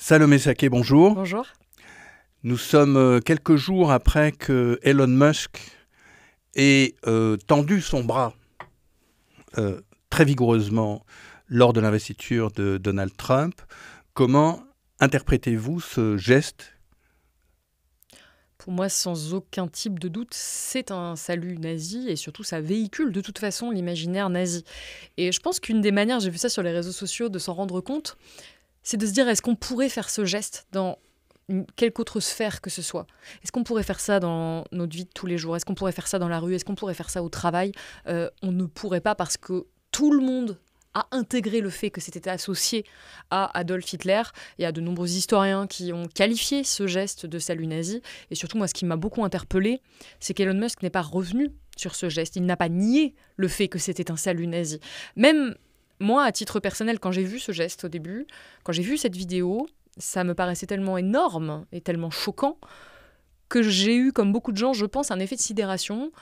Salomé Saké, bonjour. Bonjour. Nous sommes quelques jours après que Elon Musk ait tendu son bras très vigoureusement lors de l'investiture de Donald Trump. Comment interprétez-vous ce geste ? Pour moi, sans aucun type de doute, c'est un salut nazi et surtout ça véhicule de toute façon l'imaginaire nazi. Et je pense qu'une des manières, j'ai vu ça sur les réseaux sociaux, de s'en rendre compte, c'est de se dire est-ce qu'on pourrait faire ce geste dans quelque autre sphère que ce soit ? Est-ce qu'on pourrait faire ça dans notre vie de tous les jours ? Est-ce qu'on pourrait faire ça dans la rue ? Est-ce qu'on pourrait faire ça au travail ? On ne pourrait pas parce que tout le monde a intégré le fait que c'était associé à Adolf Hitler. Il y a de nombreux historiens qui ont qualifié ce geste de salut nazi. Et surtout, moi, ce qui m'a beaucoup interpellée, c'est qu'Elon Musk n'est pas revenu sur ce geste. Il n'a pas nié le fait que c'était un salut nazi. Même moi, à titre personnel, quand j'ai vu ce geste au début, quand j'ai vu cette vidéo, ça me paraissait tellement énorme et tellement choquant que j'ai eu, comme beaucoup de gens, je pense, un effet de sidération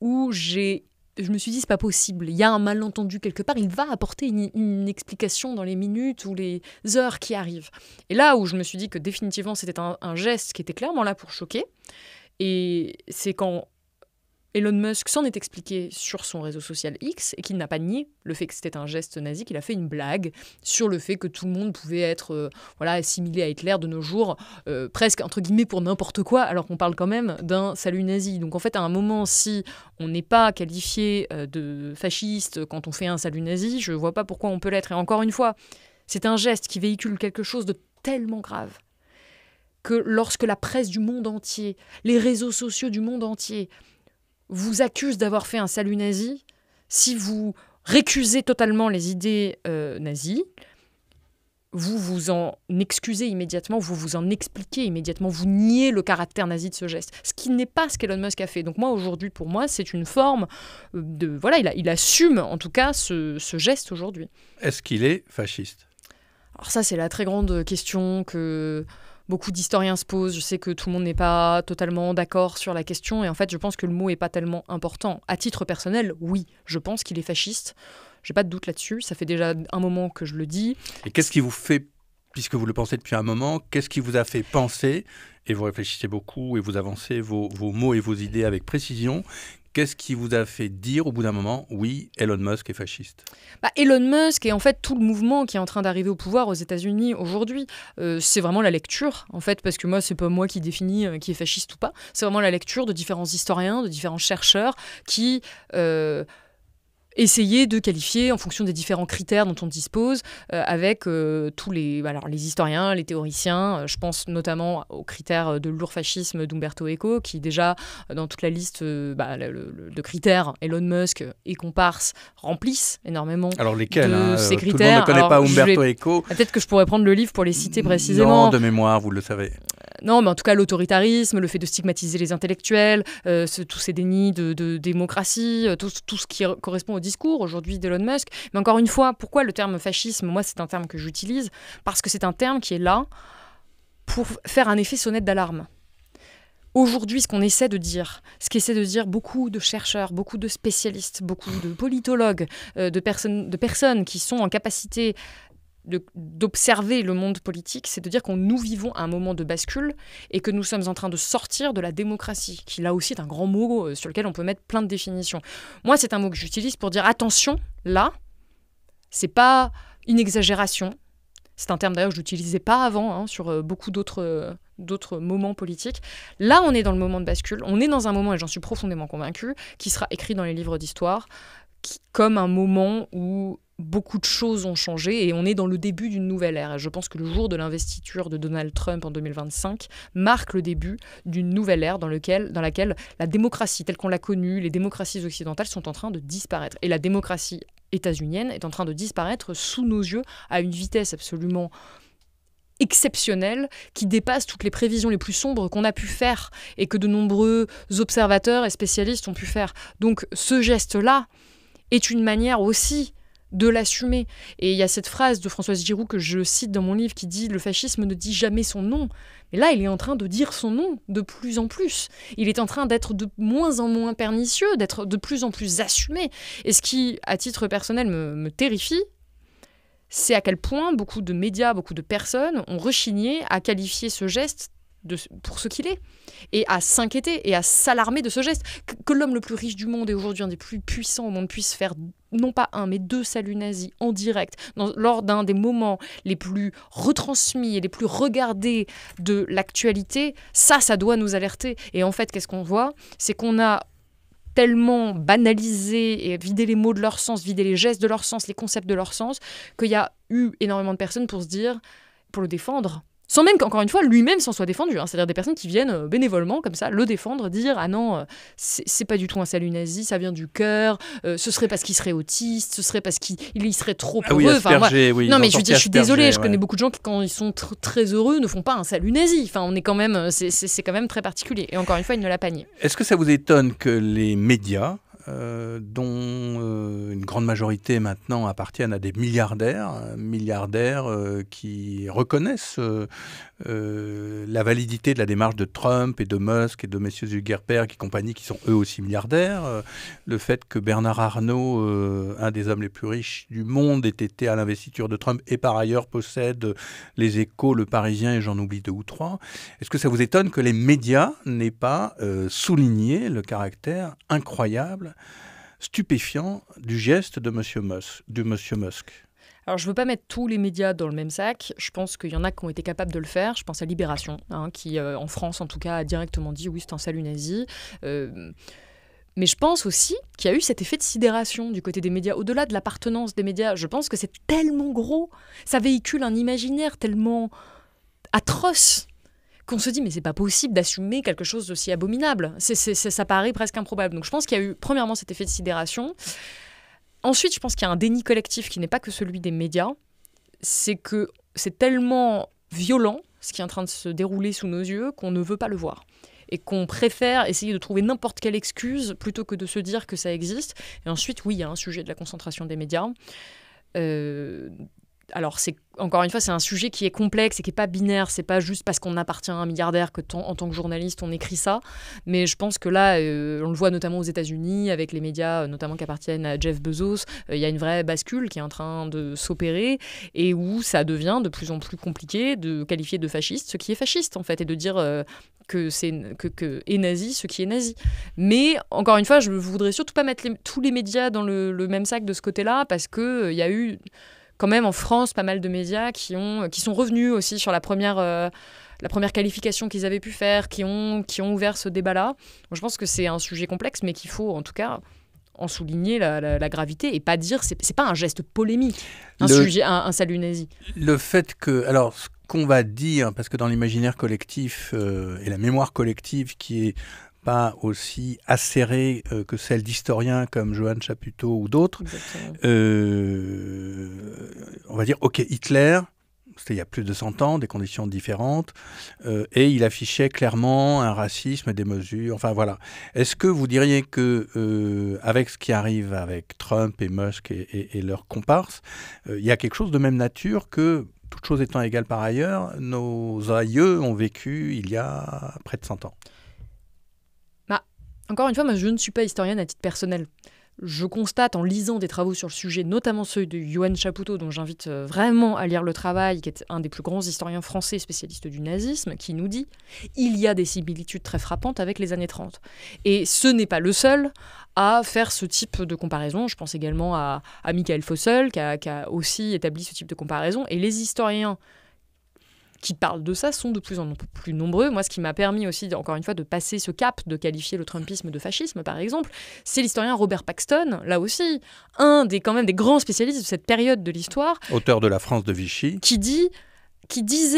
où je me suis dit, c'est pas possible. Il y a un malentendu quelque part. Il va apporter une explication dans les minutes ou les heures qui arrivent. Et là où je me suis dit que définitivement, c'était un geste qui était clairement là pour choquer. Et c'est quand Elon Musk s'en est expliqué sur son réseau social X et qu'il n'a pas nié le fait que c'était un geste nazi, qu'il a fait une blague sur le fait que tout le monde pouvait être assimilé à Hitler de nos jours, presque entre guillemets pour n'importe quoi, alors qu'on parle quand même d'un salut nazi. Donc en fait, à un moment, si on n'est pas qualifié de fasciste quand on fait un salut nazi, je ne vois pas pourquoi on peut l'être. Et encore une fois, c'est un geste qui véhicule quelque chose de tellement grave que lorsque la presse du monde entier, les réseaux sociaux du monde entier vous accuse d'avoir fait un salut nazi, si vous récusez totalement les idées nazies, vous vous en excusez immédiatement, vous vous en expliquez immédiatement, vous niez le caractère nazi de ce geste. Ce qui n'est pas ce qu'Elon Musk a fait. Donc moi, aujourd'hui, pour moi, c'est une forme de... Voilà, il assume en tout cas ce geste aujourd'hui. Est-ce qu'il est fasciste ? Alors ça, c'est la très grande question que beaucoup d'historiens se posent. Je sais que tout le monde n'est pas totalement d'accord sur la question et en fait, je pense que le mot n'est pas tellement important. À titre personnel, oui, je pense qu'il est fasciste. J'ai pas de doute là-dessus. Ça fait déjà un moment que je le dis. Et qu'est-ce qui vous fait, puisque vous le pensez depuis un moment, qu'est-ce qui vous a fait penser, et vous réfléchissez beaucoup et vous avancez vos mots et vos idées avec précision, qu'est-ce qui vous a fait dire au bout d'un moment, oui, Elon Musk est fasciste ? Elon Musk et en fait tout le mouvement qui est en train d'arriver au pouvoir aux États-Unis aujourd'hui, c'est vraiment la lecture, en fait, parce que moi, c'est pas moi qui définis qui est fasciste ou pas. C'est vraiment la lecture de différents historiens, de différents chercheurs qui essayer de qualifier en fonction des différents critères dont on dispose avec tous les historiens, les théoriciens. Je pense notamment aux critères de lourd-fascisme d'Umberto Eco, qui déjà, dans toute la liste de critères, Elon Musk et comparses remplissent énormément. Alors lesquels ces critères. Tout le monde ne connaît pas Umberto Eco. Peut-être que je pourrais prendre le livre pour les citer précisément. Non, de mémoire, vous le savez. Non, mais en tout cas, l'autoritarisme, le fait de stigmatiser les intellectuels, tous ces dénis de démocratie, tout ce qui correspond au discours aujourd'hui d'Elon Musk. Mais encore une fois, pourquoi le terme fascisme ? Moi, c'est un terme que j'utilise parce que c'est un terme qui est là pour faire un effet sonnette d'alarme. Aujourd'hui, ce qu'essaie de dire beaucoup de chercheurs, beaucoup de spécialistes, beaucoup de politologues, de personnes qui sont en capacité d'observer le monde politique, c'est de dire que nous vivons un moment de bascule et que nous sommes en train de sortir de la démocratie, qui là aussi est un grand mot sur lequel on peut mettre plein de définitions. Moi, c'est un mot que j'utilise pour dire attention, là, c'est pas une exagération. C'est un terme d'ailleurs que je n'utilisais pas avant sur beaucoup d'autres moments politiques. Là, on est dans le moment de bascule. On est dans un moment, et j'en suis profondément convaincue, qui sera écrit dans les livres d'histoire comme un moment où beaucoup de choses ont changé et on est dans le début d'une nouvelle ère. Et je pense que le jour de l'investiture de Donald Trump en 2025 marque le début d'une nouvelle ère dans laquelle la démocratie telle qu'on l'a connue, les démocraties occidentales sont en train de disparaître. Et la démocratie états-unienne est en train de disparaître sous nos yeux à une vitesse absolument exceptionnelle qui dépasse toutes les prévisions les plus sombres qu'on a pu faire et que de nombreux observateurs et spécialistes ont pu faire. Donc ce geste-là est une manière aussi de l'assumer. Et il y a cette phrase de Françoise Giroud que je cite dans mon livre qui dit « Le fascisme ne dit jamais son nom ». Mais là, il est en train de dire son nom de plus en plus. Il est en train d'être de moins en moins pernicieux, d'être de plus en plus assumé. Et ce qui, à titre personnel, me terrifie, c'est à quel point beaucoup de médias, beaucoup de personnes ont rechigné à qualifier ce geste pour ce qu'il est, et à s'inquiéter et à s'alarmer de ce geste. Que l'homme le plus riche du monde et aujourd'hui un des plus puissants au monde puisse faire non pas 1 mais 2 saluts nazis en direct lors d'un des moments les plus retransmis et les plus regardés de l'actualité, ça doit nous alerter. Et en fait, qu'est-ce qu'on voit ? C'est qu'on a tellement banalisé et vidé les mots de leur sens, vidé les gestes de leur sens, les concepts de leur sens, qu'il y a eu énormément de personnes pour le défendre. Sans même qu'encore une fois, lui-même s'en soit défendu. C'est-à-dire des personnes qui viennent bénévolement, comme ça, le défendre, dire « Ah non, c'est pas du tout un salut nazi, ça vient du cœur, ce serait parce qu'il serait autiste, ce serait parce qu'il serait trop heureux. » Non, mais je suis désolée, je connais beaucoup de gens qui, quand ils sont très heureux, ne font pas un salut nazi. On est quand même, c'est quand même très particulier. Et encore une fois, il ne l'a pas nié. Est-ce que ça vous étonne que les médias, dont une grande majorité maintenant appartiennent à des milliardaires qui reconnaissent la validité de la démarche de Trump et de Musk et de messieurs Zuckerberg et compagnie, qui sont eux aussi milliardaires, le fait que Bernard Arnault, un des hommes les plus riches du monde, ait été à l'investiture de Trump et par ailleurs possède les Échos, le Parisien et j'en oublie 2 ou 3. Est-ce que ça vous étonne que les médias n'aient pas souligné le caractère incroyable, stupéfiant du geste de Monsieur Musk? Alors, je ne veux pas mettre tous les médias dans le même sac. Je pense qu'il y en a qui ont été capables de le faire. Je pense à Libération, qui, en France, en tout cas, a directement dit « oui, c'est un salut nazi ». Mais je pense aussi qu'il y a eu cet effet de sidération du côté des médias, au-delà de l'appartenance des médias. Je pense que c'est tellement gros, ça véhicule un imaginaire tellement atroce qu'on se dit, mais c'est pas possible d'assumer quelque chose d'aussi abominable. Ça paraît presque improbable. Donc je pense qu'il y a eu, premièrement, cet effet de sidération. Ensuite, je pense qu'il y a un déni collectif qui n'est pas que celui des médias. C'est que c'est tellement violent, ce qui est en train de se dérouler sous nos yeux, qu'on ne veut pas le voir. Et qu'on préfère essayer de trouver n'importe quelle excuse plutôt que de se dire que ça existe. Et ensuite, oui, il y a un sujet de la concentration des médias. Alors, encore une fois, c'est un sujet qui est complexe et qui n'est pas binaire. C'est pas juste parce qu'on appartient à un milliardaire que en tant que journaliste, on écrit ça. Mais je pense que là, on le voit notamment aux États-Unis, avec les médias, notamment qui appartiennent à Jeff Bezos. Il y a une vraie bascule qui est en train de s'opérer et où ça devient de plus en plus compliqué de qualifier de fasciste ce qui est fasciste, en fait, et de dire que est nazi ce qui est nazi. Mais, encore une fois, je ne voudrais surtout pas mettre tous les médias dans le même sac de ce côté-là, parce qu'il y a eu quand même en France pas mal de médias qui sont revenus aussi sur la première qualification qu'ils avaient pu faire, qui ont ouvert ce débat-là. Je pense que c'est un sujet complexe, mais qu'il faut en tout cas en souligner la gravité et pas dire c'est pas un geste polémique, un salut nazi. Le fait que, alors ce qu'on va dire, parce que dans l'imaginaire collectif et la mémoire collective qui est pas aussi acérée que celle d'historiens comme Johann Chaputto ou d'autres. On va dire, ok, Hitler, c'était il y a plus de 100 ans, des conditions différentes, et il affichait clairement un racisme, des mesures, enfin voilà. Est-ce que vous diriez que, avec ce qui arrive avec Trump et Musk et leurs comparses, il y a quelque chose de même nature que, toutes choses étant égales par ailleurs, nos aïeux ont vécu il y a près de 100 ans? Encore une fois, moi, je ne suis pas historienne à titre personnel. Je constate en lisant des travaux sur le sujet, notamment ceux de Johann Chaputto, dont j'invite vraiment à lire le travail, qui est un des plus grands historiens français spécialistes du nazisme, qui nous dit « il y a des similitudes très frappantes avec les années 30 ». Et ce n'est pas le seul à faire ce type de comparaison. Je pense également à Michael Fossel, qui a aussi établi ce type de comparaison. Et les historiens qui parlent de ça sont de plus en plus nombreux. Moi, ce qui m'a permis aussi, encore une fois, de passer ce cap, de qualifier le trumpisme de fascisme, par exemple, c'est l'historien Robert Paxton, là aussi, un des grands spécialistes de cette période de l'histoire. Auteur de La France de Vichy. Qui disait,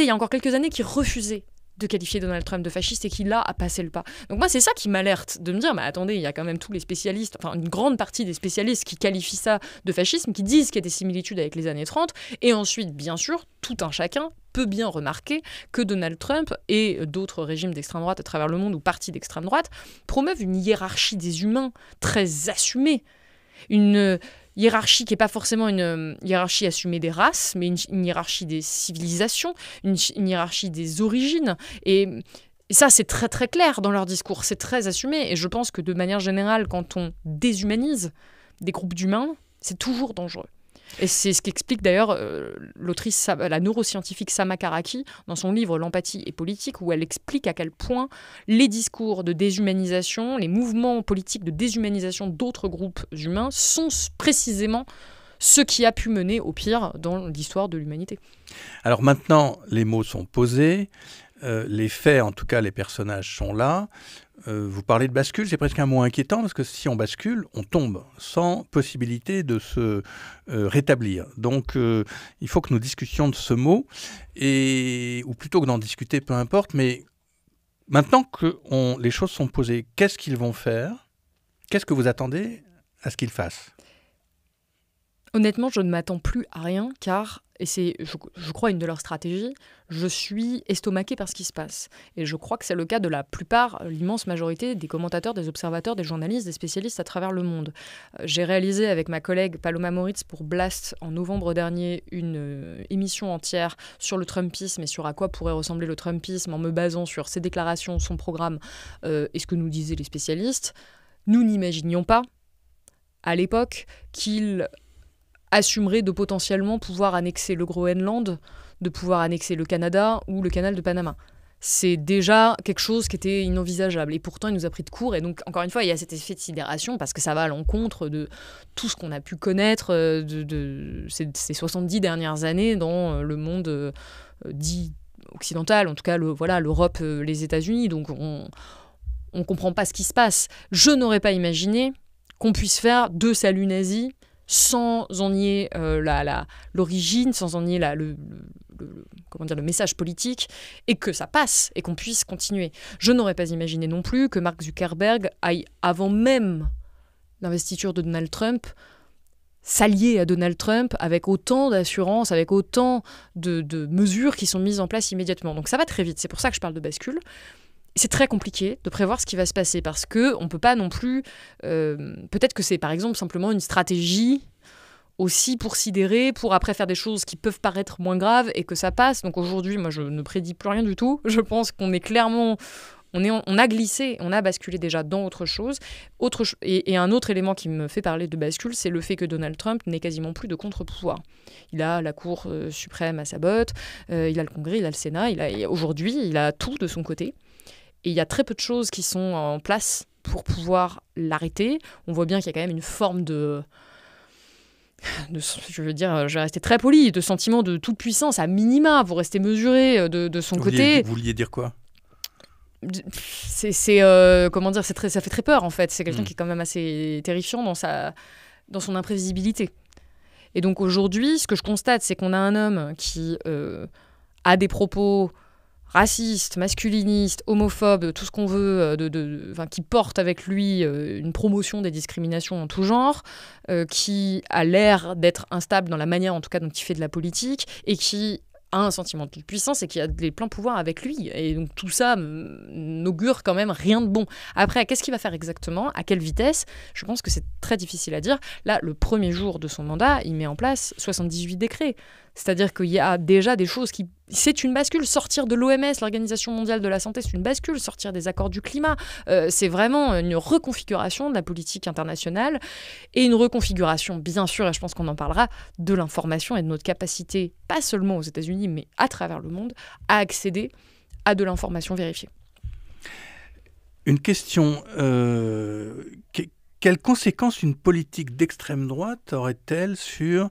il y a encore quelques années, qu'il refusait de qualifier Donald Trump de fasciste et qui, là, a passé le pas. Donc moi, c'est ça qui m'alerte, de me dire, mais attendez, il y a quand même tous les spécialistes, enfin une grande partie des spécialistes qui qualifient ça de fascisme, qui disent qu'il y a des similitudes avec les années 30, et ensuite, bien sûr, tout un chacun peut bien remarquer que Donald Trump et d'autres régimes d'extrême droite à travers le monde ou partis d'extrême droite promeuvent une hiérarchie des humains très assumée. Une hiérarchie qui n'est pas forcément une hiérarchie assumée des races, mais une hiérarchie des civilisations, une hiérarchie des origines. Et ça, c'est très très clair dans leur discours, c'est très assumé. Et je pense que de manière générale, quand on déshumanise des groupes d'humains, c'est toujours dangereux. Et c'est ce qu'explique d'ailleurs l'autrice, la neuroscientifique Sama Karaki, dans son livre L'empathie et politique, où elle explique à quel point les discours de déshumanisation, les mouvements politiques de déshumanisation d'autres groupes humains sont précisément ce qui a pu mener au pire dans l'histoire de l'humanité. Alors maintenant, les mots sont posés, les faits, en tout cas les personnages sont là. Vous parlez de bascule, c'est presque un mot inquiétant parce que si on bascule, on tombe sans possibilité de se rétablir. Donc il faut que nous discutions de ce mot, ou plutôt que d'en discuter, peu importe, mais maintenant que les choses sont posées, qu'est-ce qu'ils vont faire? Qu'est-ce que vous attendez à ce qu'ils fassent? Honnêtement, je ne m'attends plus à rien car, et c'est, je crois, une de leurs stratégies, je suis estomaquée par ce qui se passe. Et je crois que c'est le cas de la plupart, l'immense majorité des commentateurs, des observateurs, des journalistes, des spécialistes à travers le monde. J'ai réalisé avec ma collègue Paloma Moritz pour Blast en novembre dernier une émission entière sur le Trumpisme et sur à quoi pourrait ressembler le Trumpisme en me basant sur ses déclarations, son programme et ce que nous disaient les spécialistes. Nous n'imaginions pas, à l'époque, qu'il assumerait de potentiellement pouvoir annexer le Groenland, de pouvoir annexer le Canada ou le canal de Panama. C'est déjà quelque chose qui était inenvisageable. Et pourtant, il nous a pris de court. Et donc, encore une fois, il y a cet effet de sidération parce que ça va à l'encontre de tout ce qu'on a pu connaître de ces 70 dernières années dans le monde dit occidental, en tout cas l'Europe, les États-Unis. Donc, on ne comprend pas ce qui se passe. Je n'aurais pas imaginé qu'on puisse faire deux saluts nazis sans en nier l'origine, sans en nier le message politique, et que ça passe, et qu'on puisse continuer. Je n'aurais pas imaginé non plus que Mark Zuckerberg aille, avant même l'investiture de Donald Trump, s'allier à Donald Trump avec autant d'assurance, avec autant de mesures qui sont mises en place immédiatement. Donc ça va très vite, c'est pour ça que je parle de bascule. C'est très compliqué de prévoir ce qui va se passer parce qu'on ne peut pas non plus... peut-être que c'est par exemple simplement une stratégie aussi pour sidérer, pour après faire des choses qui peuvent paraître moins graves et que ça passe. Donc aujourd'hui, moi je ne prédis plus rien du tout. Je pense qu'on est clairement... On a glissé, on a basculé déjà dans autre chose. Et un autre élément qui me fait parler de bascule, c'est le fait que Donald Trump n'ait quasiment plus de contre-pouvoir. Il a la Cour suprême à sa botte, il a le Congrès, il a le Sénat. Aujourd'hui, il a tout de son côté. Et il y a très peu de choses qui sont en place pour pouvoir l'arrêter. On voit bien qu'il y a quand même une forme je veux dire, je vais rester très poli, de sentiment de toute puissance, à minima. Vous restez mesuré de son côté. Vous vouliez dire quoi ? Comment dire, ça fait très peur en fait. C'est quelqu'un qui est quand même assez terrifiant dans son imprévisibilité. Et donc aujourd'hui, ce que je constate, c'est qu'on a un homme qui a des propos raciste, masculiniste, homophobe, tout ce qu'on veut, qui porte avec lui une promotion des discriminations en tout genre, qui a l'air d'être instable dans la manière, en tout cas, dont il fait de la politique, et qui a un sentiment de puissance et qui a des pleins pouvoirs avec lui. Et donc tout ça n'augure quand même rien de bon. Après, qu'est-ce qu'il va faire exactement ? À quelle vitesse ? Je pense que c'est très difficile à dire. Là, le premier jour de son mandat, il met en place 78 décrets. C'est-à-dire qu'il y a déjà des choses qui... C'est une bascule. Sortir de l'OMS, l'Organisation mondiale de la santé, c'est une bascule. Sortir des accords du climat, c'est vraiment une reconfiguration de la politique internationale et une reconfiguration, bien sûr, et je pense qu'on en parlera, de l'information et de notre capacité, pas seulement aux États-Unis, mais à travers le monde, à accéder à de l'information vérifiée. Une question. Quelles conséquences une politique d'extrême droite aurait-elle sur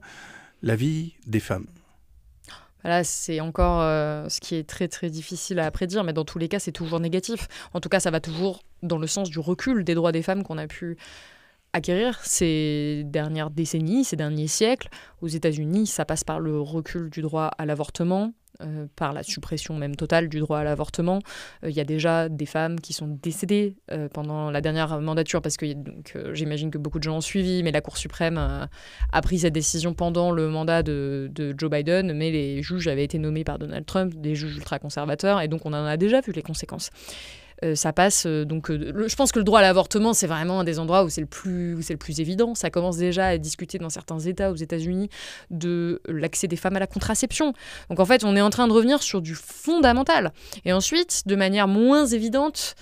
la vie des femmes ? Là, c'est encore ce qui est très très difficile à prédire, mais dans tous les cas, c'est toujours négatif. En tout cas, ça va toujours dans le sens du recul des droits des femmes qu'on a pu acquérir ces dernières décennies, ces derniers siècles. Aux États-Unis, ça passe par le recul du droit à l'avortement, par la suppression même totale du droit à l'avortement. Il y a déjà des femmes qui sont décédées pendant la dernière mandature, parce que j'imagine que beaucoup de gens ont suivi, mais la Cour suprême a pris cette décision pendant le mandat de Joe Biden, mais les juges avaient été nommés par Donald Trump, des juges ultra-conservateurs, et donc on en a déjà vu les conséquences. Ça passe, je pense que le droit à l'avortement, c'est vraiment un des endroits où c'est le plus évident. Ça commence déjà à discuter dans certains États aux États-Unis de l'accès des femmes à la contraception. Donc en fait, on est en train de revenir sur du fondamental. Et ensuite, de manière moins évidente,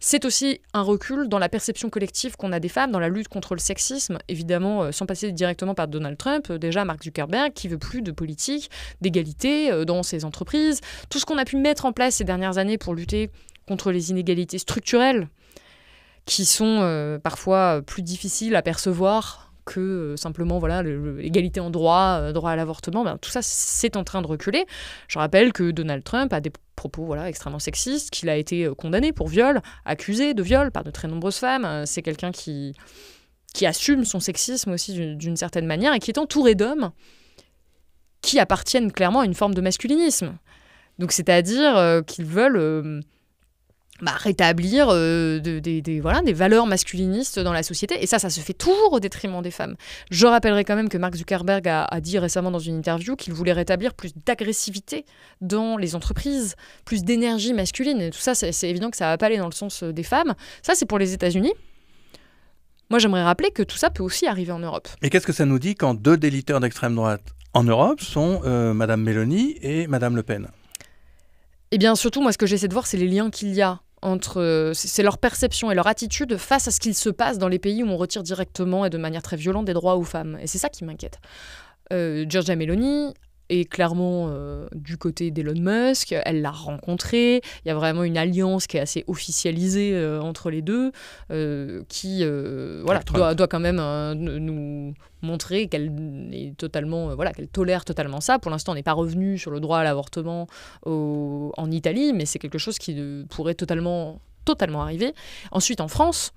C'est aussi un recul dans la perception collective qu'on a des femmes, dans la lutte contre le sexisme, évidemment, sans passer directement par Donald Trump, déjà Mark Zuckerberg, qui veut plus de politique, d'égalité dans ses entreprises. Tout ce qu'on a pu mettre en place ces dernières années pour lutter contre les inégalités structurelles, qui sont parfois plus difficiles à percevoir que simplement l'égalité en droit, droit à l'avortement, tout ça c'est en train de reculer. Je rappelle que Donald Trump a des propos extrêmement sexistes, qu'il a été condamné pour viol, accusé de viol par de très nombreuses femmes. C'est quelqu'un qui assume son sexisme aussi d'une certaine manière et qui est entouré d'hommes qui appartiennent clairement à une forme de masculinisme. Donc c'est-à-dire qu'ils veulent rétablir des valeurs masculinistes dans la société. Et ça se fait toujours au détriment des femmes. Je rappellerai quand même que Mark Zuckerberg a dit récemment dans une interview qu'il voulait rétablir plus d'agressivité dans les entreprises, plus d'énergie masculine. Et tout ça, c'est évident que ça ne va pas aller dans le sens des femmes. Ça, c'est pour les États-Unis. Moi, j'aimerais rappeler que tout ça peut aussi arriver en Europe. Et qu'est-ce que ça nous dit quand 2 des leaders d'extrême droite en Europe sont Madame Meloni et Madame Le Pen? Eh bien, surtout, moi, ce que j'essaie de voir, c'est les liens qu'il y a entre... c'est leur perception et leur attitude face à ce qu'il se passe dans les pays où on retire directement et de manière très violente des droits aux femmes. Et c'est ça qui m'inquiète. Giorgia Meloni est clairement du côté d'Elon Musk. Elle l'a rencontré. Il y a vraiment une alliance qui est assez officialisée entre les deux, qui doit quand même nous montrer qu'elle est totalement, qu'elle tolère totalement ça. Pour l'instant, on n'est pas revenu sur le droit à l'avortement en Italie, mais c'est quelque chose qui pourrait totalement arriver. Ensuite, en France,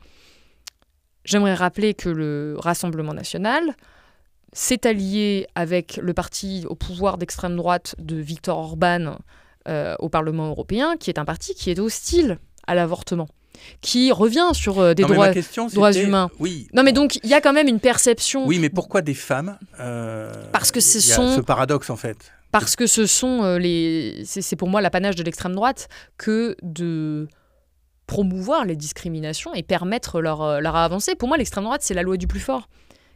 j'aimerais rappeler que le Rassemblement national s'est allié avec le parti au pouvoir d'extrême droite de Viktor Orban au Parlement européen, qui est un parti qui est hostile à l'avortement, qui revient sur des droits humains. Oui. Non, mais donc, il y a quand même une perception... Oui, mais pourquoi des femmes Parce que il y a ce paradoxe, en fait. Parce que ce sont c'est pour moi l'apanage de l'extrême droite que de promouvoir les discriminations et permettre leur avancée. Pour moi, l'extrême droite, c'est la loi du plus fort,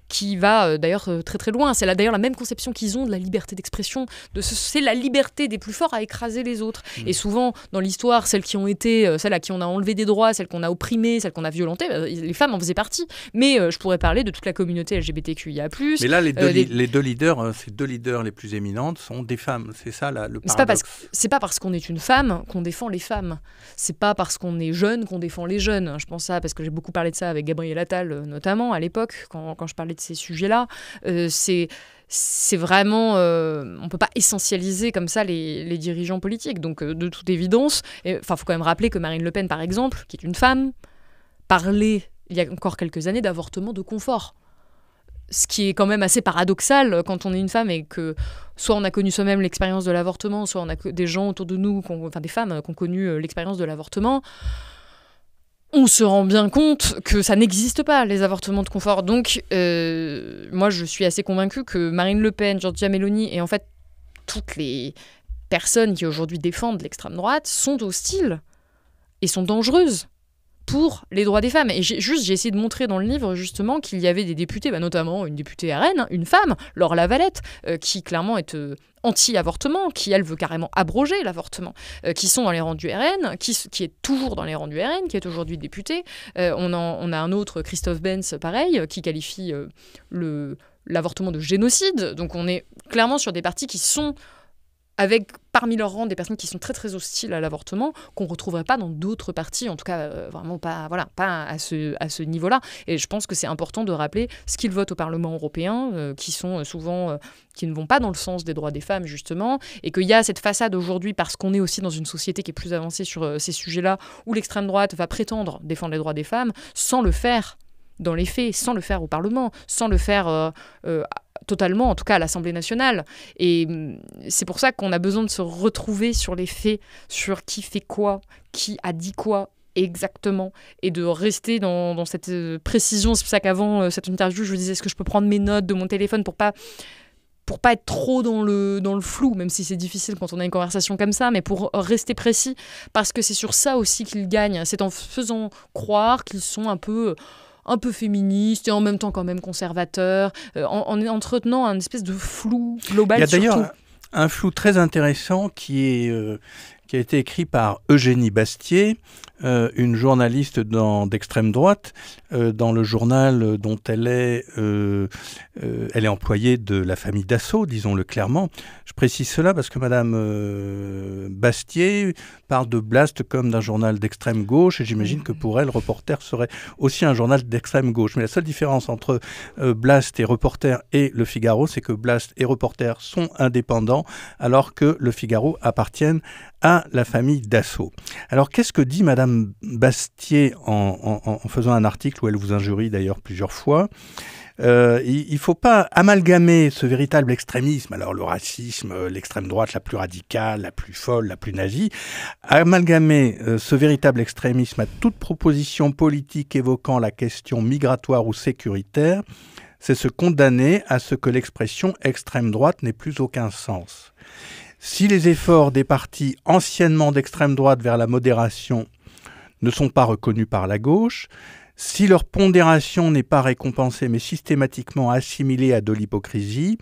qui va d'ailleurs très très loin. C'est d'ailleurs la même conception qu'ils ont de la liberté d'expression. C'est la liberté des plus forts à écraser les autres. Et souvent, dans l'histoire, celles à qui on a enlevé des droits, celles qu'on a opprimées, celles qu'on a violentées, les femmes en faisaient partie. Mais je pourrais parler de toute la communauté LGBTQIA+. Mais là, les deux leaders, ces 2 leaders les plus éminentes sont des femmes. C'est ça le paradoxe. C'est pas parce qu'on est une femme qu'on défend les femmes. C'est pas parce qu'on est jeune qu'on défend les jeunes. Je pense ça parce que j'ai beaucoup parlé de ça avec Gabriel Attal, notamment à l'époque, quand je parlais de ces sujets-là. C'est vraiment... on ne peut pas essentialiser comme ça les dirigeants politiques. Donc, de toute évidence, il faut quand même rappeler que Marine Le Pen, par exemple, qui est une femme, parlait, il y a encore quelques années, d'avortement de confort. Ce qui est quand même assez paradoxal quand on est une femme et que soit on a connu soi-même l'expérience de l'avortement, soit on a des gens autour de nous, des femmes qui ont connu l'expérience de l'avortement. On se rend bien compte que ça n'existe pas, les avortements de confort. Donc, moi, je suis assez convaincue que Marine Le Pen, Giorgia Meloni et en fait toutes les personnes qui aujourd'hui défendent l'extrême droite sont hostiles et sont dangereuses pour les droits des femmes. Et j'ai essayé de montrer dans le livre, justement, qu'il y avait des députés, notamment une députée RN, une femme, Laure Lavalette, qui clairement est anti-avortement, qui, elle, veut carrément abroger l'avortement, qui sont dans les rangs du RN, qui est toujours dans les rangs du RN, qui est aujourd'hui députée. On a un autre, Christophe Benz, pareil, qui qualifie l'avortement de génocide. Donc on est clairement sur des partis qui sont avec parmi leurs rangs des personnes qui sont très très hostiles à l'avortement, qu'on ne retrouverait pas dans d'autres partis, en tout cas vraiment pas à ce niveau-là. Et je pense que c'est important de rappeler ce qu'ils votent au Parlement européen, qui sont souvent qui ne vont pas dans le sens des droits des femmes, justement, et qu'il y a cette façade aujourd'hui, parce qu'on est aussi dans une société qui est plus avancée sur ces sujets-là, où l'extrême droite va prétendre défendre les droits des femmes, sans le faire dans les faits, sans le faire au Parlement, sans le faire totalement, en tout cas à l'Assemblée nationale. Et c'est pour ça qu'on a besoin de se retrouver sur les faits, sur qui fait quoi, qui a dit quoi exactement, et de rester dans cette précision. C'est pour ça qu'avant cette interview, je me disais, est-ce que je peux prendre mes notes de mon téléphone pour pas être trop dans le flou, même si c'est difficile quand on a une conversation comme ça, mais pour rester précis, parce que c'est sur ça aussi qu'ils gagnent. C'est en faisant croire qu'ils sont un peu féministes et en même temps quand même conservateurs, en entretenant un espèce de flou global. Il y a d'ailleurs un flou très intéressant qui a été écrit par Eugénie Bastier une journaliste d'extrême droite dans le journal dont elle est employée de la famille Dassault, disons-le clairement. Je précise cela parce que Madame Bastier parle de Blast comme d'un journal d'extrême gauche, et j'imagine que pour elle, Reporter serait aussi un journal d'extrême gauche. Mais la seule différence entre Blast et Reporter et Le Figaro, c'est que Blast et Reporter sont indépendants, alors que Le Figaro appartiennent à la famille Dassault. Alors, qu'est-ce que dit Madame Bastier en faisant un article où elle vous injurie d'ailleurs plusieurs fois ? Il ne faut pas amalgamer ce véritable extrémisme, alors le racisme, l'extrême droite la plus radicale, la plus folle, la plus nazie, amalgamer ce véritable extrémisme à toute proposition politique évoquant la question migratoire ou sécuritaire, c'est se condamner à ce que l'expression extrême droite n'ait plus aucun sens. Si les efforts des partis anciennement d'extrême droite vers la modération ne sont pas reconnus par la gauche, si leur pondération n'est pas récompensée mais systématiquement assimilée à de l'hypocrisie,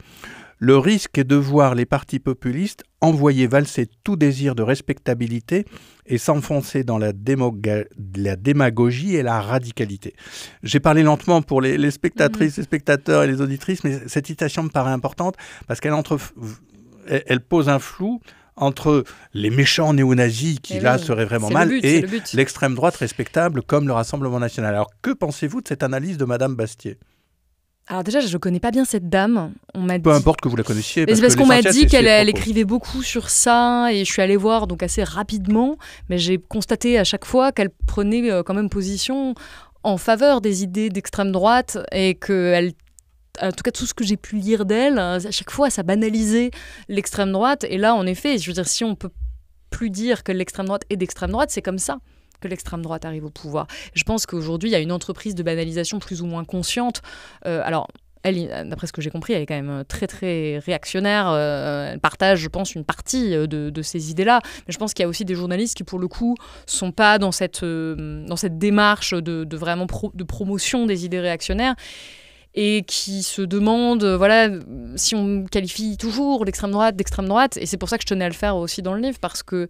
le risque est de voir les partis populistes envoyer valser tout désir de respectabilité et s'enfoncer dans la démagogie et la radicalité. J'ai parlé lentement pour les spectatrices, les spectateurs et les auditrices, mais cette citation me paraît importante parce qu'elle pose un flou entre les méchants néo-nazis qui, là, seraient vraiment mal, et l'extrême droite respectable comme le Rassemblement national. Alors, que pensez-vous de cette analyse de Madame Bastier ? Alors déjà, je ne connais pas bien cette dame. Peu importe que vous la connaissiez. Parce qu'on m'a dit qu'elle écrivait beaucoup sur ça, et je suis allée voir donc assez rapidement, mais j'ai constaté à chaque fois qu'elle prenait quand même position en faveur des idées d'extrême droite, et qu'elle, en tout cas tout ce que j'ai pu lire d'elle, à chaque fois ça banalisait l'extrême droite. Et là, en effet, je veux dire, si on peut plus dire que l'extrême droite est d'extrême droite, c'est comme ça que l'extrême droite arrive au pouvoir. Je pense qu'aujourd'hui, il y a une entreprise de banalisation plus ou moins consciente. Alors, elle, d'après ce que j'ai compris, elle est quand même très, très réactionnaire. Elle partage, je pense, une partie de ces idées-là. Mais je pense qu'il y a aussi des journalistes qui, pour le coup, ne sont pas dans cette démarche de vraiment de promotion des idées réactionnaires, et qui se demandent voilà, si on qualifie toujours l'extrême droite d'extrême droite. Et c'est pour ça que je tenais à le faire aussi dans le livre, parce que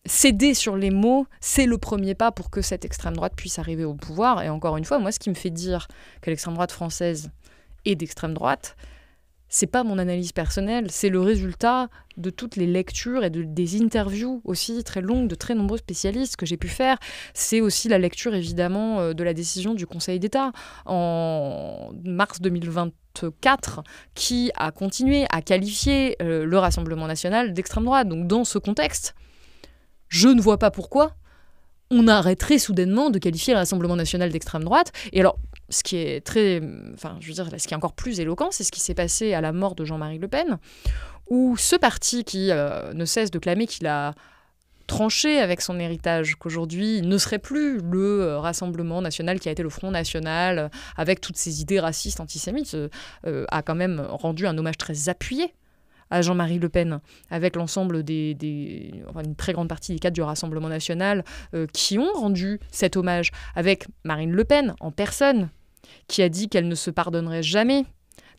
céder sur les mots, c'est le premier pas pour que cette extrême droite puisse arriver au pouvoir. Et encore une fois, moi, ce qui me fait dire que l'extrême droite française est d'extrême droite, c'est pas mon analyse personnelle, c'est le résultat de toutes les lectures et des interviews aussi très longues de très nombreux spécialistes que j'ai pu faire. C'est aussi la lecture, évidemment, de la décision du Conseil d'État en mars 2024 qui a continué à qualifier le Rassemblement national d'extrême droite. Donc, dans ce contexte, je ne vois pas pourquoi on arrêterait soudainement de qualifier le Rassemblement national d'extrême droite. Et alors, ce qui est ce qui est encore plus éloquent, c'est ce qui s'est passé à la mort de Jean-Marie Le Pen, où ce parti qui ne cesse de clamer qu'il a tranché avec son héritage, qu'aujourd'hui il ne serait plus le Rassemblement national qui a été le Front national, avec toutes ses idées racistes, antisémites, a quand même rendu un hommage très appuyé à Jean-Marie Le Pen, avec l'ensemble une très grande partie des cadres du Rassemblement national qui ont rendu cet hommage, avec Marine Le Pen en personne, qui a dit qu'elle ne se pardonnerait jamais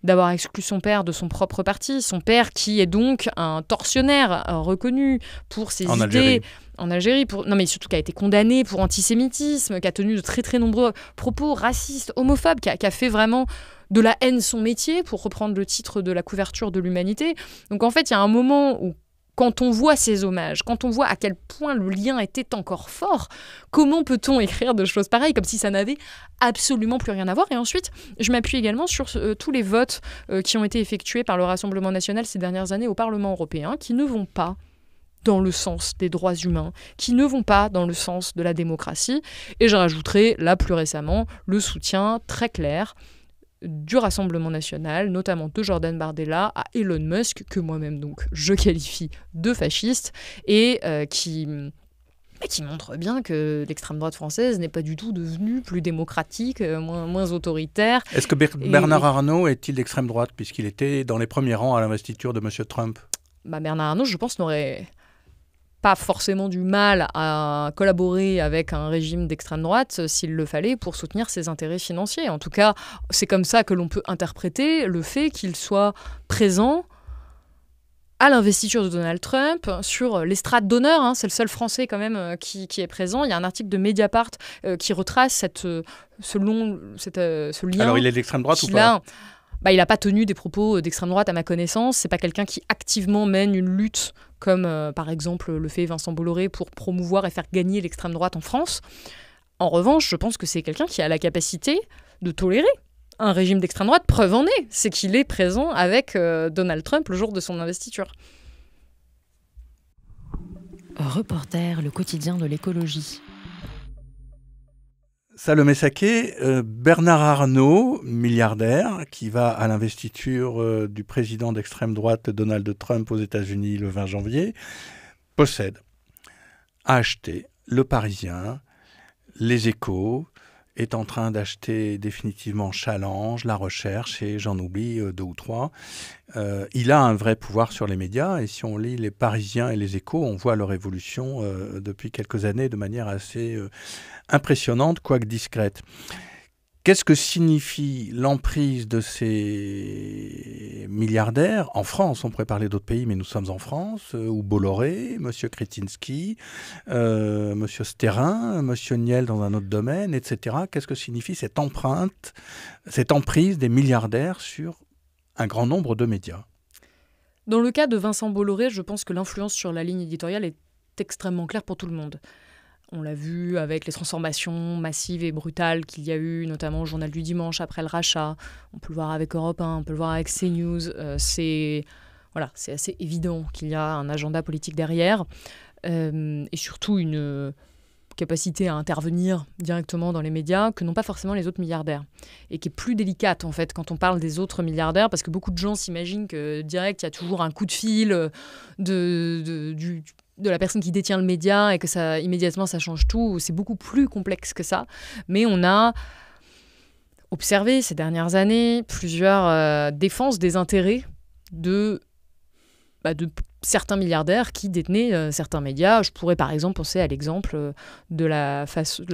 d'avoir exclu son père de son propre parti, son père qui est donc un tortionnaire reconnu pour ses idées en Algérie, mais surtout qui a été condamné pour antisémitisme, qui a tenu de très très nombreux propos racistes, homophobes, qui a fait vraiment de la haine son métier, pour reprendre le titre de la couverture de l'Humanité. Donc en fait, il y a un moment où, quand on voit ces hommages, quand on voit à quel point le lien était encore fort, comment peut-on écrire de choses pareilles, comme si ça n'avait absolument plus rien à voir? Et ensuite, je m'appuie également sur tous les votes qui ont été effectués par le Rassemblement national ces dernières années au Parlement européen, qui ne vont pas dans le sens des droits humains, qui ne vont pas dans le sens de la démocratie. Et je rajouterai, là plus récemment, le soutien très clair du Rassemblement national, notamment de Jordan Bardella, à Elon Musk, que moi-même donc je qualifie de fasciste, et qui montre bien que l'extrême droite française n'est pas du tout devenue plus démocratique, moins autoritaire. Est-ce que Bernard Arnault est-il d'extrême droite, puisqu'il était dans les premiers rangs à l'investiture de M. Trump ? Bernard Arnault, je pense, n'aurait pas forcément du mal à collaborer avec un régime d'extrême droite s'il le fallait pour soutenir ses intérêts financiers. En tout cas, c'est comme ça que l'on peut interpréter le fait qu'il soit présent à l'investiture de Donald Trump, sur l'estrade d'honneur, hein, c'est le seul Français quand même qui est présent. Il y a un article de Mediapart qui retrace ce lien. Alors il est d'extrême droite ou pas ? Il n'a pas tenu des propos d'extrême droite à ma connaissance. C'est pas quelqu'un qui activement mène une lutte comme par exemple le fait Vincent Bolloré pour promouvoir et faire gagner l'extrême droite en France. En revanche, je pense que c'est quelqu'un qui a la capacité de tolérer un régime d'extrême droite. Preuve en est, c'est qu'il est présent avec Donald Trump le jour de son investiture. Reporter, le quotidien de l'écologie. Salomé Saké, Bernard Arnault, milliardaire, qui va à l'investiture du président d'extrême droite Donald Trump aux États-Unis le 20 janvier, a acheté Le Parisien, Les Échos, est en train d'acheter définitivement Challenge, La Recherche et j'en oublie 2 ou 3. Il a un vrai pouvoir sur les médias et si on lit Les Parisiens et Les Échos, on voit leur évolution depuis quelques années de manière assez impressionnante, quoique discrète. Qu'est-ce que signifie l'emprise de ces milliardaires en France? On pourrait parler d'autres pays, mais nous sommes en France, ou Bolloré, M. Kretinsky, M. Sterrin, M. Niel dans un autre domaine, etc. Qu'est-ce que signifie cette empreinte, cette emprise des milliardaires sur un grand nombre de médias? Dans le cas de Vincent Bolloré, je pense que l'influence sur la ligne éditoriale est extrêmement claire pour tout le monde. On l'a vu avec les transformations massives et brutales qu'il y a eu, notamment au Journal du Dimanche après le rachat. On peut le voir avec Europe 1, on peut le voir avec CNews. C'est assez évident qu'il y a un agenda politique derrière et surtout une capacité à intervenir directement dans les médias que n'ont pas forcément les autres milliardaires et qui est plus délicate en fait quand on parle des autres milliardaires parce que beaucoup de gens s'imaginent que direct il y a toujours un coup de fil de la personne qui détient le média et que ça immédiatement ça change tout. C'est beaucoup plus complexe que ça. Mais on a observé ces dernières années plusieurs défenses des intérêts de certains milliardaires qui détenaient certains médias. Je pourrais par exemple penser à l'exemple de la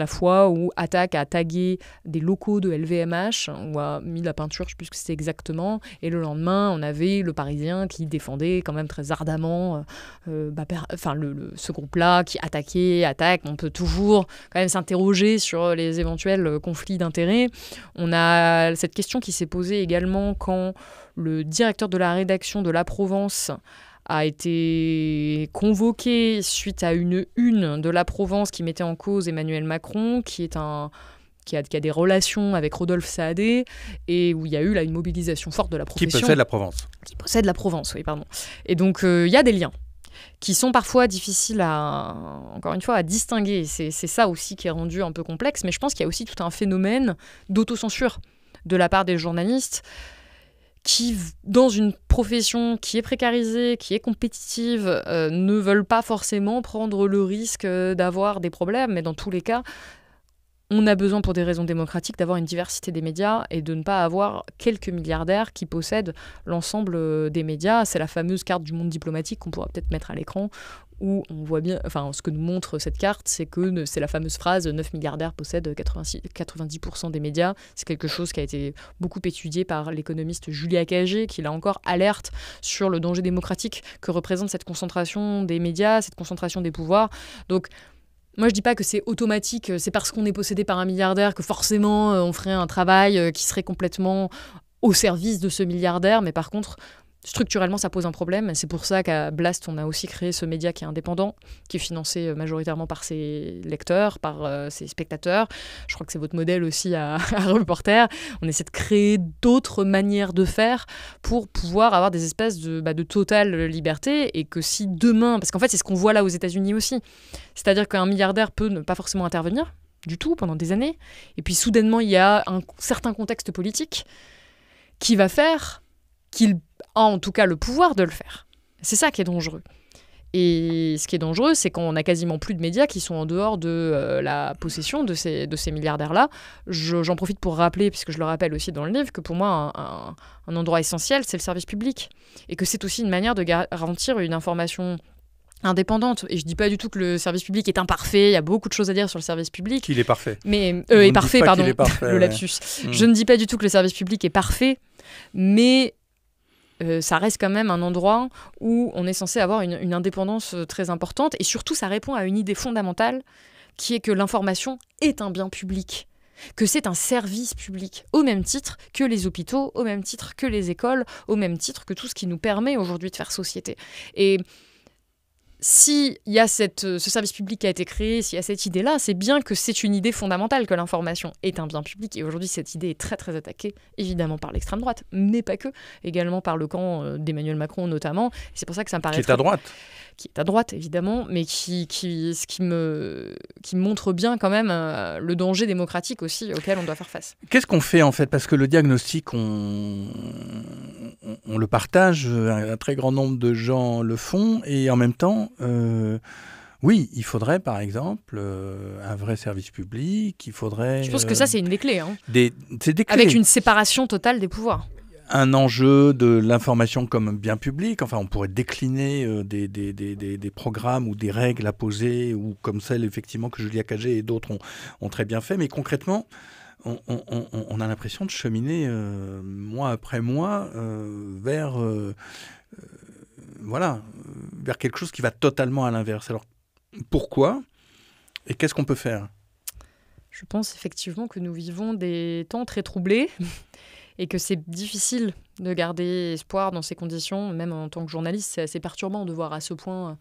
fois où Attac a tagué des locaux de LVMH, ou a mis la peinture, je ne sais plus ce que c'était exactement, et le lendemain, on avait Le Parisien qui défendait quand même très ardemment ce groupe-là qui attaquait Attac. On peut toujours quand même s'interroger sur les éventuels conflits d'intérêts. On a cette question qui s'est posée également quand le directeur de la rédaction de La Provence a été convoqué suite à une de La Provence qui mettait en cause Emmanuel Macron, qui a des relations avec Rodolphe Saadé, et où il y a eu là une mobilisation forte de la profession. Qui possède La Provence. Qui possède La Provence, oui, pardon. Et donc, il y a des liens qui sont parfois difficiles encore une fois, à distinguer. C'est ça aussi qui est rendu un peu complexe, mais je pense qu'il y a aussi tout un phénomène d'autocensure de la part des journalistes qui, dans une profession qui est précarisée, qui est compétitive, ne veulent pas forcément prendre le risque d'avoir des problèmes. Mais dans tous les cas, on a besoin, pour des raisons démocratiques, d'avoir une diversité des médias et de ne pas avoir quelques milliardaires qui possèdent l'ensemble des médias. C'est la fameuse carte du monde diplomatique qu'on pourra peut-être mettre à l'écran, où on voit bien, ce que nous montre cette carte, c'est que c'est la fameuse phrase « 9 milliardaires possèdent 90% des médias ». C'est quelque chose qui a été beaucoup étudié par l'économiste Julia Cagé, qui là encore alerte sur le danger démocratique que représente cette concentration des médias, cette concentration des pouvoirs. Donc, moi, je dis pas que c'est automatique, c'est parce qu'on est possédé par un milliardaire que forcément on ferait un travail qui serait complètement au service de ce milliardaire, mais par contre, structurellement, ça pose un problème. C'est pour ça qu'à Blast, on a aussi créé ce média qui est indépendant, qui est financé majoritairement par ses lecteurs, par ses spectateurs. Je crois que c'est votre modèle aussi à Reporter. On essaie de créer d'autres manières de faire pour pouvoir avoir des espèces de totale liberté, et que si demain... Parce qu'en fait, c'est ce qu'on voit là aux États-Unis aussi. C'est-à-dire qu'un milliardaire peut ne pas forcément intervenir du tout pendant des années. Et puis soudainement, il y a un certain contexte politique qui va faire qu'il a en tout cas le pouvoir de le faire. C'est ça qui est dangereux. Et ce qui est dangereux, c'est qu'on a quasiment plus de médias qui sont en dehors de la possession de ces milliardaires-là. J'en profite pour rappeler, puisque je le rappelle aussi dans le livre, que pour moi, un endroit essentiel, c'est le service public. Et que c'est aussi une manière de garantir une information indépendante. Et je dis pas du tout que le service public est imparfait, il y a beaucoup de choses à dire sur le service public. Qu'il est parfait. Mais est parfait, pardon, est parfait, le lapsus. Je ne dis pas du tout que le service public est parfait, mais ça reste quand même un endroit où on est censé avoir une indépendance très importante. Et surtout, ça répond à une idée fondamentale qui est que l'information est un bien public, que c'est un service public, au même titre que les hôpitaux, au même titre que les écoles, au même titre que tout ce qui nous permet aujourd'hui de faire société. Et s'il y a ce service public qui a été créé, s'il y a cette idée-là, c'est bien que c'est une idée fondamentale, que l'information est un bien public. Et aujourd'hui, cette idée est très, très attaquée, évidemment par l'extrême droite, mais pas que, également par le camp d'Emmanuel Macron notamment. Et c'est pour ça que ça me paraît... Qui est à droite. Qui est à droite, évidemment, mais qui me montre bien quand même le danger démocratique aussi auquel on doit faire face. Qu'est-ce qu'on fait en fait? Parce que le diagnostic, on le partage, un très grand nombre de gens le font, et en même temps, oui, il faudrait par exemple un vrai service public, il faudrait... Je pense que ça, c'est une des clés. Hein. C'est des clés. Avec une séparation totale des pouvoirs. Un enjeu de l'information comme bien public. Enfin, on pourrait décliner des programmes ou des règles à poser, ou comme celle effectivement que Julia Cagé et d'autres ont très bien fait. Mais concrètement, on a l'impression de cheminer mois après mois vers quelque chose qui va totalement à l'inverse. Alors, pourquoi et qu'est-ce qu'on peut faire? Je pense effectivement que nous vivons des temps très troublés. Et que c'est difficile de garder espoir dans ces conditions. Même en tant que journaliste, c'est assez perturbant de voir à ce point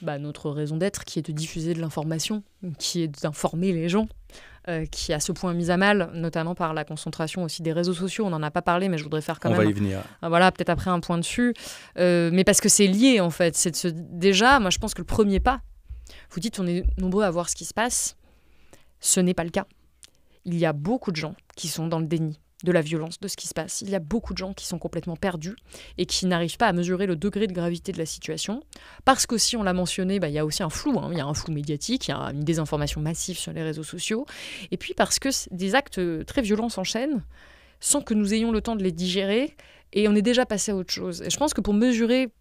notre raison d'être, qui est de diffuser de l'information, qui est d'informer les gens, qui est à ce point mise à mal, notamment par la concentration aussi des réseaux sociaux. On n'en a pas parlé, mais je voudrais faire quand même... On va y venir. Voilà, peut-être après un point dessus. Mais parce que c'est lié, en fait. Déjà, moi, je pense que le premier pas, vous dites, on est nombreux à voir ce qui se passe. Ce n'est pas le cas. Il y a beaucoup de gens qui sont dans le déni de la violence, de ce qui se passe. Il y a beaucoup de gens qui sont complètement perdus et qui n'arrivent pas à mesurer le degré de gravité de la situation. Parce qu'aussi, on l'a mentionné, il y a aussi un flou. Il y a un flou médiatique, il y a une désinformation massive sur les réseaux sociaux. Et puis parce que des actes très violents s'enchaînent sans que nous ayons le temps de les digérer et on est déjà passé à autre chose. Et je pense que pour mesurer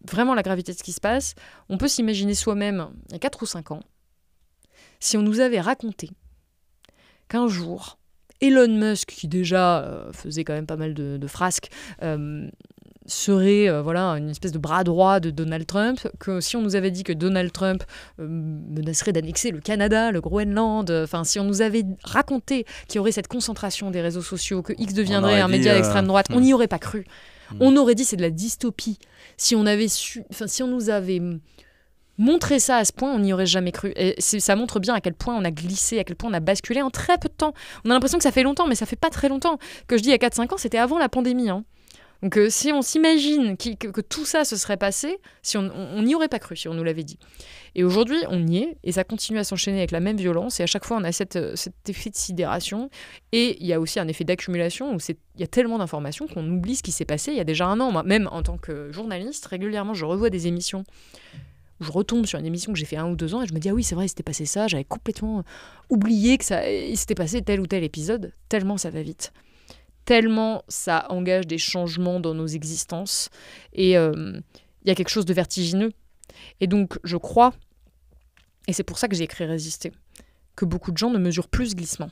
vraiment la gravité de ce qui se passe, on peut s'imaginer soi-même, il y a 4 ou 5 ans, si on nous avait raconté qu'un jour, Elon Musk, qui déjà faisait quand même pas mal de frasques, serait une espèce de bras droit de Donald Trump, que si on nous avait dit que Donald Trump menacerait d'annexer le Canada, le Groenland, si on nous avait raconté qu'il y aurait cette concentration des réseaux sociaux, que X deviendrait un média d'extrême droite, on n'y aurait pas cru. On aurait dit c'est de la dystopie. Si on nous avait montrer ça à ce point, on n'y aurait jamais cru. Et ça montre bien à quel point on a glissé, à quel point on a basculé en très peu de temps. On a l'impression que ça fait longtemps, mais ça fait pas très longtemps. Que je dis il y a 4-5 ans, c'était avant la pandémie. Hein. Donc si on s'imagine que tout ça se serait passé, on n'y aurait pas cru si on nous l'avait dit. Et aujourd'hui, on y est, et ça continue à s'enchaîner avec la même violence, et à chaque fois, on a cet effet de sidération. Et il y a aussi un effet d'accumulation, où il y a tellement d'informations qu'on oublie ce qui s'est passé il y a déjà un an. Moi, même en tant que journaliste, régulièrement, je revois des émissions où je retombe sur une émission que j'ai fait 1 ou 2 ans et je me dis ah oui c'est vrai il s'était passé ça, j'avais complètement oublié il s'était passé tel ou tel épisode, tellement ça va vite, tellement ça engage des changements dans nos existences et il y a quelque chose de vertigineux. Et donc je crois, et c'est pour ça que j'ai écrit Résister, que beaucoup de gens ne mesurent plus ce glissement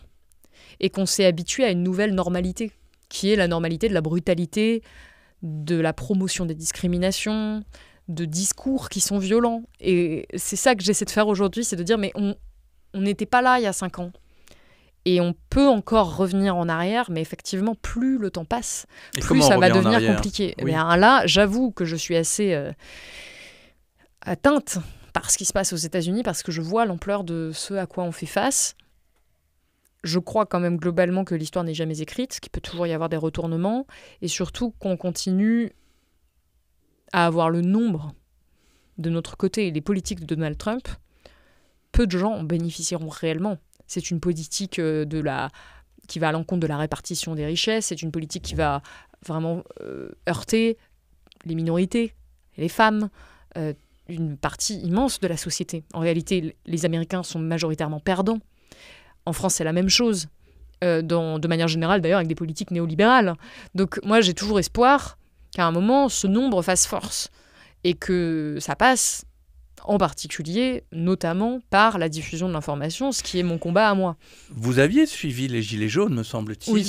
et qu'on s'est habitué à une nouvelle normalité qui est la normalité de la brutalité, de la promotion des discriminations, de discours qui sont violents. Et c'est ça que j'essaie de faire aujourd'hui, c'est de dire mais on n'était pas là il y a 5 ans. Et on peut encore revenir en arrière, mais effectivement, plus le temps passe, plus ça va devenir compliqué. Oui. Bien, là, j'avoue que je suis assez atteinte par ce qui se passe aux États-Unis, parce que je vois l'ampleur de ce à quoi on fait face. Je crois quand même globalement que l'histoire n'est jamais écrite, qu'il peut toujours y avoir des retournements, et surtout qu'on continue à avoir le nombre de notre côté et les politiques de Donald Trump, peu de gens en bénéficieront réellement. C'est une politique qui va à l'encontre de la répartition des richesses, c'est une politique qui va vraiment heurter les minorités, les femmes, une partie immense de la société. En réalité, les Américains sont majoritairement perdants. En France, c'est la même chose, de manière générale d'ailleurs, avec des politiques néolibérales. Donc moi, j'ai toujours espoir qu'à un moment, ce nombre fasse force et que ça passe en particulier, notamment par la diffusion de l'information, ce qui est mon combat à moi. Vous aviez suivi les Gilets jaunes, me semble-t-il. Oui.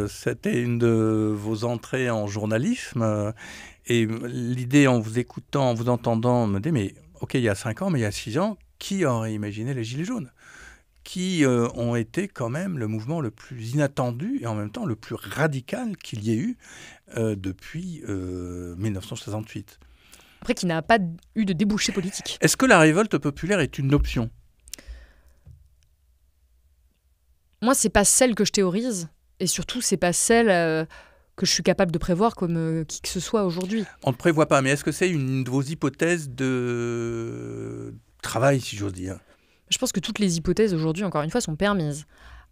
C'était une de vos entrées en journalisme. Et l'idée, en vous écoutant, en vous entendant, me dit, mais ok, il y a 5 ans, mais il y a 6 ans, qui aurait imaginé les Gilets jaunes ? Qui ont été quand même le mouvement le plus inattendu et en même temps le plus radical qu'il y ait eu depuis 1968. Après, qui n'a pas eu de débouché politique. Est-ce que la révolte populaire est une option ? Moi, c'est pas celle que je théorise, et surtout, c'est pas celle que je suis capable de prévoir comme qui que ce soit aujourd'hui. On ne prévoit pas, mais est-ce que c'est une de vos hypothèses de travail, si j'ose dire ? Je pense que toutes les hypothèses aujourd'hui, encore une fois, sont permises.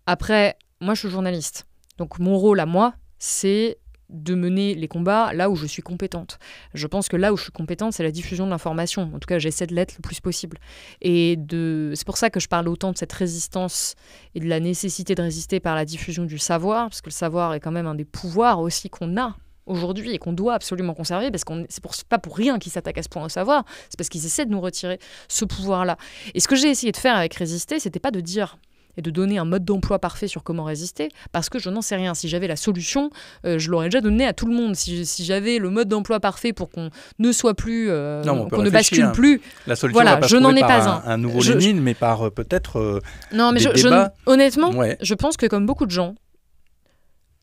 Après, moi, je suis journaliste. Donc, mon rôle à moi, c'est de mener les combats là où je suis compétente. Je pense que là où je suis compétente, c'est la diffusion de l'information. En tout cas, j'essaie de l'être le plus possible. C'est pour ça que je parle autant de cette résistance et de la nécessité de résister par la diffusion du savoir, parce que le savoir est quand même un des pouvoirs aussi qu'on a aujourd'hui et qu'on doit absolument conserver, parce que c'est pas pour rien qu'ils s'attaquent à ce point au savoir, c'est parce qu'ils essaient de nous retirer ce pouvoir-là. Et ce que j'ai essayé de faire avec Résister, c'était pas de dire et de donner un mode d'emploi parfait sur comment résister, parce que je n'en sais rien. Si j'avais la solution, je l'aurais déjà donné à tout le monde. Si j'avais le mode d'emploi parfait pour qu'on ne soit plus, qu'on ne bascule plus, la solution voilà, va pas je n'en ai par pas un nouveau Lénine, mais par peut-être non, mais des débats. Honnêtement, Ouais. je pense que comme beaucoup de gens,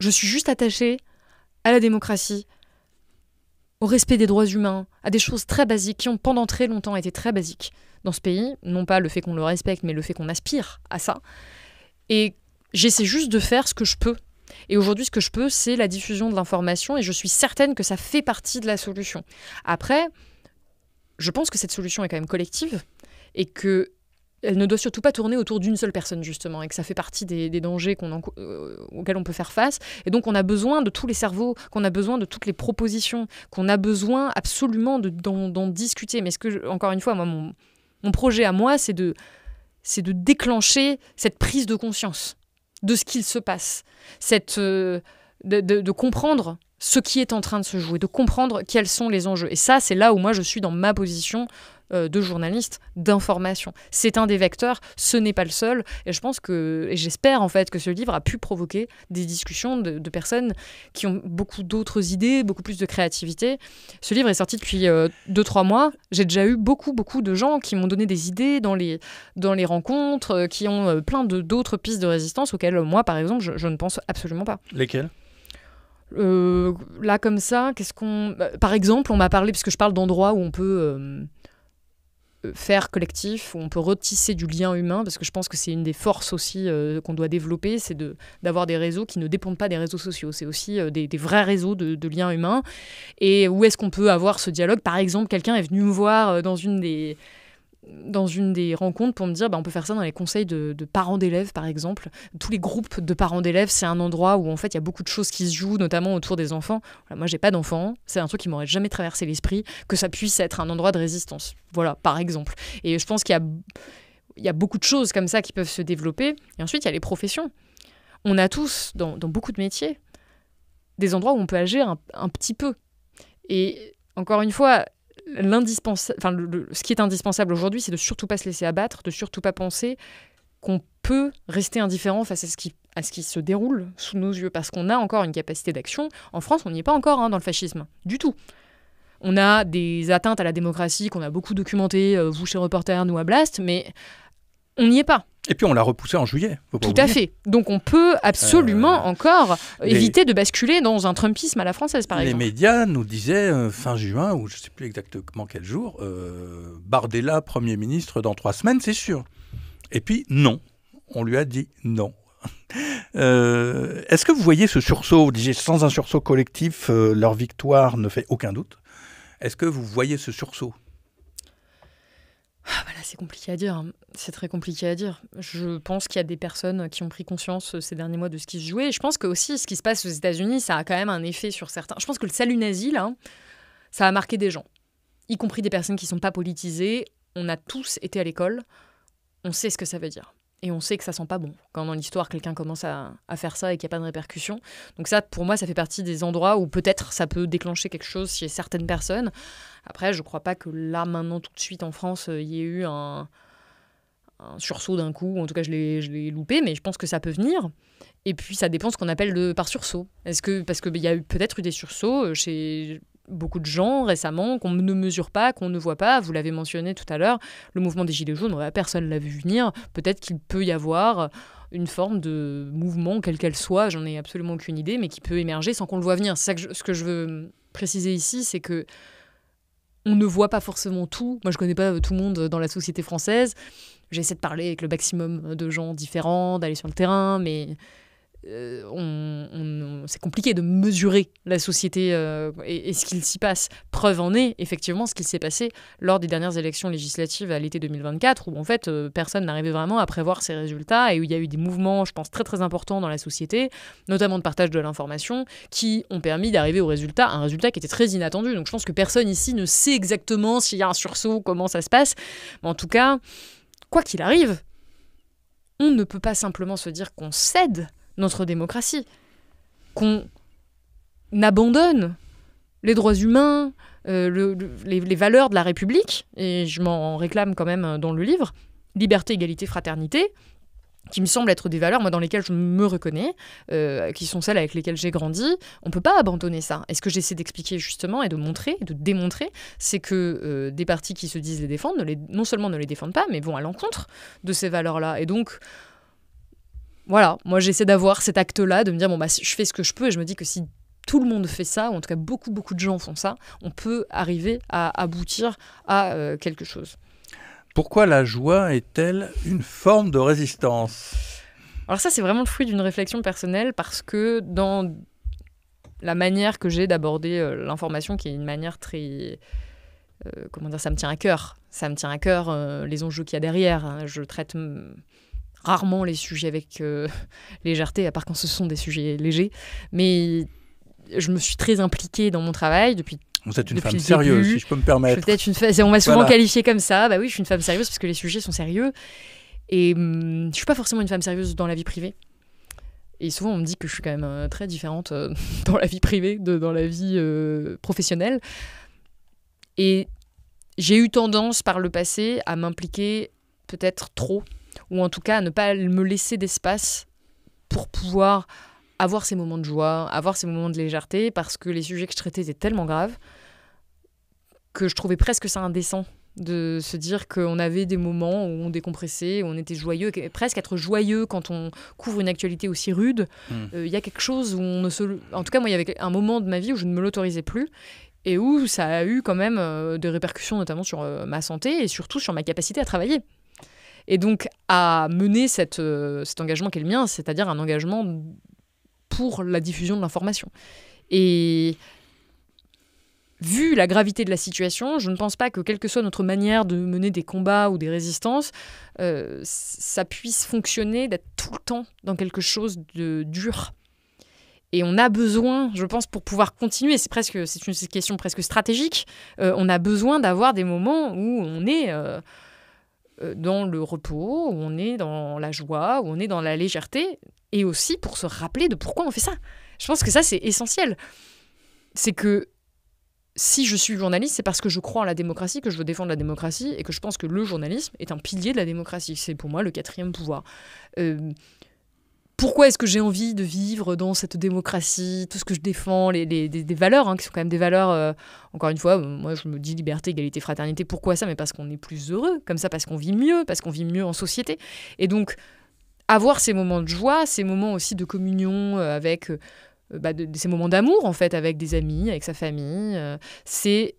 je suis juste attachée à la démocratie, au respect des droits humains, à des choses très basiques qui ont pendant très longtemps été très basiques dans ce pays. Non pas le fait qu'on le respecte, mais le fait qu'on aspire à ça. Et j'essaie juste de faire ce que je peux. Et aujourd'hui, ce que je peux, c'est la diffusion de l'information, et je suis certaine que ça fait partie de la solution. Après, je pense que cette solution est quand même collective, et que elle ne doit surtout pas tourner autour d'une seule personne, justement, et que ça fait partie des dangers auxquels on peut faire face. Et donc, on a besoin de tous les cerveaux, qu'on a besoin de toutes les propositions, qu'on a besoin absolument d'en discuter. Mais encore une fois, moi, mon projet à moi, c'est de déclencher cette prise de conscience de ce qu'il se passe, de comprendre ce qui est en train de se jouer, de comprendre quels sont les enjeux. Et ça, c'est là où moi, je suis dans ma position de journaliste d'information. C'est un des vecteurs, ce n'est pas le seul. Et je pense et j'espère en fait que ce livre a pu provoquer des discussions de personnes qui ont beaucoup d'autres idées, beaucoup plus de créativité. Ce livre est sorti depuis 2-3 mois. J'ai déjà eu beaucoup de gens qui m'ont donné des idées dans les rencontres, qui ont plein d'autres pistes de résistance auxquelles moi, par exemple, je ne pense absolument pas. Lesquelles ? Là, comme ça, par exemple, on m'a parlé, parce que je parle d'endroits où on peut faire collectif, où on peut retisser du lien humain, parce que je pense que c'est une des forces aussi qu'on doit développer, c'est d'avoir des réseaux qui ne dépendent pas des réseaux sociaux. C'est aussi des vrais réseaux de liens humains. Et où est-ce qu'on peut avoir ce dialogue ? Par exemple, quelqu'un est venu me voir dans une des rencontres pour me dire on peut faire ça dans les conseils de parents d'élèves, par exemple. Tous les groupes de parents d'élèves, c'est un endroit où en fait il y a beaucoup de choses qui se jouent, notamment autour des enfants. Voilà, moi, j'ai pas d'enfants, c'est un truc qui m'aurait jamais traversé l'esprit, que ça puisse être un endroit de résistance. Voilà, par exemple. Et je pense qu'il y a beaucoup de choses comme ça qui peuvent se développer. Et ensuite, il y a les professions. On a tous, dans beaucoup de métiers, des endroits où on peut agir un petit peu. Et encore une fois, ce qui est indispensable aujourd'hui, c'est de surtout pas se laisser abattre, de surtout pas penser qu'on peut rester indifférent face à ce qui se déroule sous nos yeux, parce qu'on a encore une capacité d'action. En France, on n'y est pas encore dans le fascisme, du tout. On a des atteintes à la démocratie qu'on a beaucoup documentées, vous chez Reporter, nous à Blast, mais on n'y est pas. Et puis on l'a repoussé en juillet. Tout à fait. Donc on peut absolument encore éviter de basculer dans un Trumpisme à la française, par exemple. Les médias nous disaient fin juin, ou je ne sais plus exactement quel jour, Bardella, Premier ministre dans 3 semaines, c'est sûr. Et puis non, on lui a dit non. Est-ce que vous voyez ce sursaut, sans un sursaut collectif, leur victoire ne fait aucun doute. Est-ce que vous voyez ce sursaut ? Là, c'est compliqué à dire. C'est très compliqué à dire. Je pense qu'il y a des personnes qui ont pris conscience ces derniers mois de ce qui se jouait. Et je pense que aussi, ce qui se passe aux États-Unis, ça a quand même un effet sur certains. Je pense que le salut nazi, là, ça a marqué des gens, y compris des personnes qui ne sont pas politisées. On a tous été à l'école. On sait ce que ça veut dire. Et on sait que ça sent pas bon quand dans l'histoire quelqu'un commence à faire ça et qu'il n'y a pas de répercussions. Donc ça, pour moi, ça fait partie des endroits où peut-être ça peut déclencher quelque chose chez certaines personnes. Après, je crois pas que là, maintenant, tout de suite en France, il y ait eu un sursaut d'un coup. En tout cas, je l'ai loupé, mais je pense que ça peut venir. Et puis, ça dépend de ce qu'on appelle par sursaut. Parce qu'il y a peut-être eu des sursauts chez beaucoup de gens récemment qu'on ne mesure pas, qu'on ne voit pas. Vous l'avez mentionné tout à l'heure, le mouvement des Gilets jaunes, personne ne l'a vu venir. Peut-être qu'il peut y avoir une forme de mouvement, quelle qu'elle soit, j'en ai absolument aucune idée, mais qui peut émerger sans qu'on le voit venir. C'est ça ce que je veux préciser ici, c'est que on ne voit pas forcément tout. Moi, je ne connais pas tout le monde dans la société française. J'essaie de parler avec le maximum de gens différents, d'aller sur le terrain, mais c'est compliqué de mesurer la société et ce qu'il s'y passe. Preuve en est, effectivement, ce qu'il s'est passé lors des dernières élections législatives à l'été 2024, où en fait, personne n'arrivait vraiment à prévoir ces résultats et où il y a eu des mouvements, je pense, très très importants dans la société, notamment de partage de l'information, qui ont permis d'arriver un résultat qui était très inattendu. Donc je pense que personne ici ne sait exactement s'il y a un sursaut, comment ça se passe. Mais en tout cas, quoi qu'il arrive, on ne peut pas simplement se dire qu'on cède notre démocratie, qu'on abandonne les droits humains, les valeurs de la République, et je m'en réclame quand même dans le livre, liberté, égalité, fraternité, qui me semblent être des valeurs moi, dans lesquelles je me reconnais, qui sont celles avec lesquelles j'ai grandi. On ne peut pas abandonner ça. Et ce que j'essaie d'expliquer justement et de montrer, de démontrer, c'est que des partis qui se disent les défendre, non seulement ne les défendent pas, mais vont à l'encontre de ces valeurs-là. Et donc, voilà, moi j'essaie d'avoir cet acte-là, de me dire, je fais ce que je peux, et je me dis que si tout le monde fait ça, ou en tout cas beaucoup de gens font ça, on peut arriver à aboutir à quelque chose. Pourquoi la joie est-elle une forme de résistance ? Alors ça, c'est vraiment le fruit d'une réflexion personnelle, parce que dans la manière que j'ai d'aborder l'information, qui est une manière très... ça me tient à cœur. Ça me tient à cœur les enjeux qu'il y a derrière. Hein. Je traite... rarement les sujets avec légèreté, à part quand ce sont des sujets légers. Mais je me suis très impliquée dans mon travail depuis. Vous êtes une femme sérieuse, si je peux me permettre. On m'a souvent qualifiée comme ça. Bah oui, je suis une femme sérieuse parce que les sujets sont sérieux. Et je suis pas forcément une femme sérieuse dans la vie privée. Et souvent, on me dit que je suis quand même très différente dans la vie privée, dans la vie professionnelle. Et j'ai eu tendance par le passé à m'impliquer peut-être trop, ou en tout cas à ne pas me laisser d'espace pour pouvoir avoir ces moments de joie, avoir ces moments de légèreté, parce que les sujets que je traitais étaient tellement graves que je trouvais presque ça indécent de se dire qu'on avait des moments où on décompressait, où on était joyeux, presque être joyeux quand on couvre une actualité aussi rude. Y a quelque chose où on ne se... En tout cas, moi, il y avait un moment de ma vie où je ne me l'autorisais plus, et où ça a eu quand même des répercussions, notamment sur ma santé et surtout sur ma capacité à travailler. Et donc, à mener cet engagement qui est le mien, c'est-à-dire un engagement pour la diffusion de l'information. Et vu la gravité de la situation, je ne pense pas que, quelle que soit notre manière de mener des combats ou des résistances, ça puisse fonctionner d'être tout le temps dans quelque chose de dur. Et on a besoin, je pense, pour pouvoir continuer, c'est une question presque stratégique, on a besoin d'avoir des moments où on est... dans le repos, où on est dans la joie, où on est dans la légèreté, et aussi pour se rappeler de pourquoi on fait ça. Je pense que ça, c'est essentiel. C'est que si je suis journaliste, c'est parce que je crois en la démocratie, que je veux défendre la démocratie, et que je pense que le journalisme est un pilier de la démocratie. C'est pour moi le 4e pouvoir. Pourquoi est-ce que j'ai envie de vivre dans cette démocratie, tout ce que je défends, des valeurs, qui sont quand même des valeurs, encore une fois, moi je me dis liberté, égalité, fraternité. Pourquoi ça ? Mais parce qu'on est plus heureux, comme ça, parce qu'on vit mieux en société. Et donc, avoir ces moments de joie, ces moments aussi de communion avec, ces moments d'amour, en fait, avec des amis, avec sa famille, c'est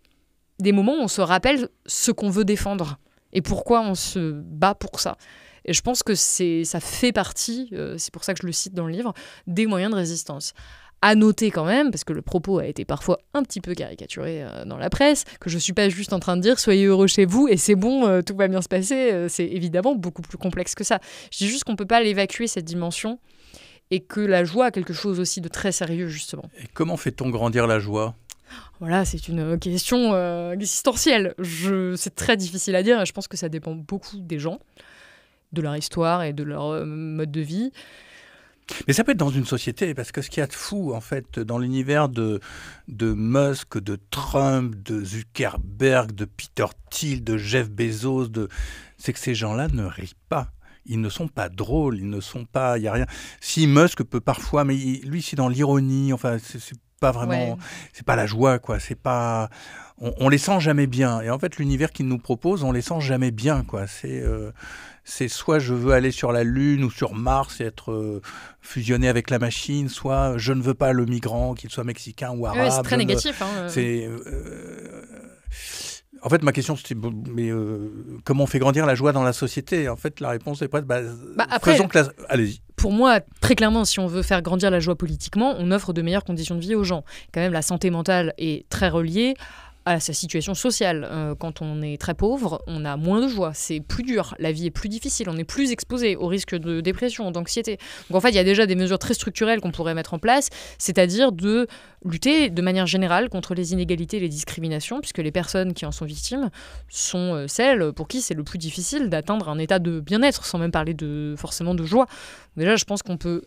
des moments où on se rappelle ce qu'on veut défendre et pourquoi on se bat pour ça. Et je pense que ça fait partie, c'est pour ça que je le cite dans le livre, des moyens de résistance. À noter quand même, parce que le propos a été parfois un petit peu caricaturé dans la presse, que je ne suis pas juste en train de dire « soyez heureux chez vous et c'est bon, tout va bien se passer ». C'est évidemment beaucoup plus complexe que ça. Je dis juste qu'on ne peut pas l'évacuer, cette dimension, et que la joie a quelque chose aussi de très sérieux, justement. Et comment fait-on grandir la joie ? Voilà, c'est une question existentielle. C'est très difficile à dire et je pense que ça dépend beaucoup des gens. de leur histoire et de leur mode de vie. Mais ça peut être dans une société, parce que ce qu'il y a de fou, en fait, dans l'univers de Musk, de Trump, de Zuckerberg, de Peter Thiel, de Jeff Bezos, c'est que ces gens-là ne rient pas. Ils ne sont pas drôles, ils ne sont pas... Il n'y a rien. Si Musk peut parfois, mais lui, c'est dans l'ironie, enfin, c'est pas vraiment... Ouais. C'est pas la joie, quoi. C'est pas... On les sent jamais bien. Et en fait, l'univers qu'il nous propose, on les sent jamais bien, quoi. C'est soit je veux aller sur la Lune ou sur Mars et être fusionné avec la machine, soit je ne veux pas le migrant, qu'il soit mexicain ou arabe. Ouais, c'est très négatif. Hein. En fait, ma question, c'était comment on fait grandir la joie dans la société? En fait, la réponse est presque... Après, faisons que allez-y. Pour moi, très clairement, si on veut faire grandir la joie politiquement, on offre de meilleures conditions de vie aux gens. Quand même, la santé mentale est très reliée à sa situation sociale. Quand on est très pauvre, on a moins de joie, c'est plus dur, la vie est plus difficile, on est plus exposé au risque de dépression, d'anxiété. Donc en fait, il y a déjà des mesures très structurelles qu'on pourrait mettre en place, c'est-à-dire de lutter de manière générale contre les inégalités et les discriminations, puisque les personnes qui en sont victimes sont celles pour qui c'est le plus difficile d'atteindre un état de bien-être, sans même parler forcément de joie. Déjà, je pense qu'on peut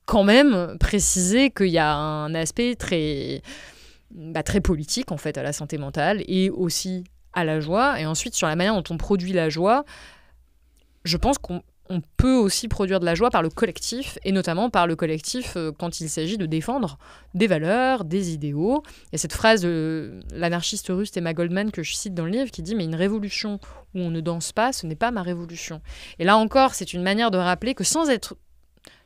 quand même préciser qu'il y a un aspect très politique en fait à la santé mentale et aussi à la joie. Et ensuite, sur la manière dont on produit la joie, je pense qu'on peut aussi produire de la joie par le collectif, et notamment par le collectif quand il s'agit de défendre des valeurs, des idéaux. Il y a cette phrase de l'anarchiste russe Emma Goldman que je cite dans le livre qui dit « Mais une révolution où on ne danse pas, ce n'est pas ma révolution ». Et là encore, c'est une manière de rappeler que sans être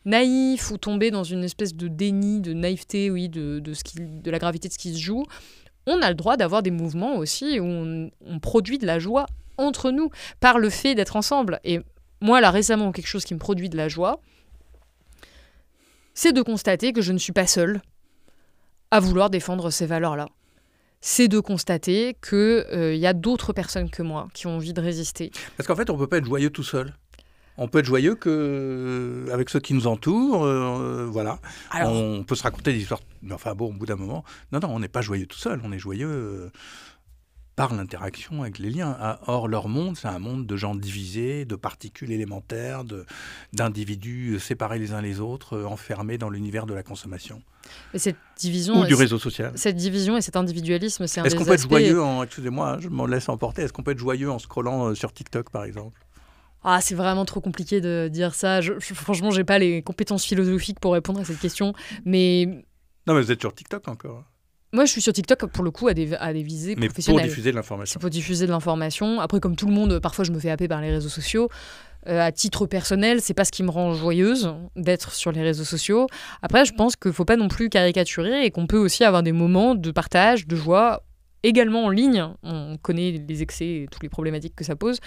naïf ou tomber dans une espèce de déni, de naïveté, oui, de la gravité de ce qui se joue, on a le droit d'avoir des mouvements aussi où on produit de la joie entre nous, par le fait d'être ensemble. Et moi, là, récemment, quelque chose qui me produit de la joie, c'est de constater que je ne suis pas seule à vouloir défendre ces valeurs-là. C'est de constater qu'il y a d'autres personnes que moi qui ont envie de résister. Parce qu'en fait, on ne peut pas être joyeux tout seul. On peut être joyeux avec ceux qui nous entourent, voilà. Alors, on peut se raconter des histoires, mais enfin bon, au bout d'un moment, non, on n'est pas joyeux tout seul, on est joyeux par l'interaction avec les liens. Or, leur monde, c'est un monde de gens divisés, de particules élémentaires, d'individus séparés les uns les autres, enfermés dans l'univers de la consommation. Et cette division, ou du réseau social. Cette division et cet individualisme, c'est un des aspects... Est-ce qu'on peut être joyeux excusez-moi, je m'en laisse emporter, est-ce qu'on peut être joyeux en scrollant sur TikTok, par exemple ? Ah, c'est vraiment trop compliqué de dire ça. Franchement, j'ai pas les compétences philosophiques pour répondre à cette question. Mais... Non, mais vous êtes sur TikTok encore. Moi, je suis sur TikTok, pour le coup, à des visées professionnelles. Mais pour diffuser de l'information. C'est pour diffuser de l'information. Après, comme tout le monde, parfois, je me fais happer par les réseaux sociaux. À titre personnel, c'est pas ce qui me rend joyeuse d'être sur les réseaux sociaux. Après, je pense qu'il faut pas non plus caricaturer et qu'on peut aussi avoir des moments de partage, de joie, également en ligne. On connaît les excès et toutes les problématiques que ça pose.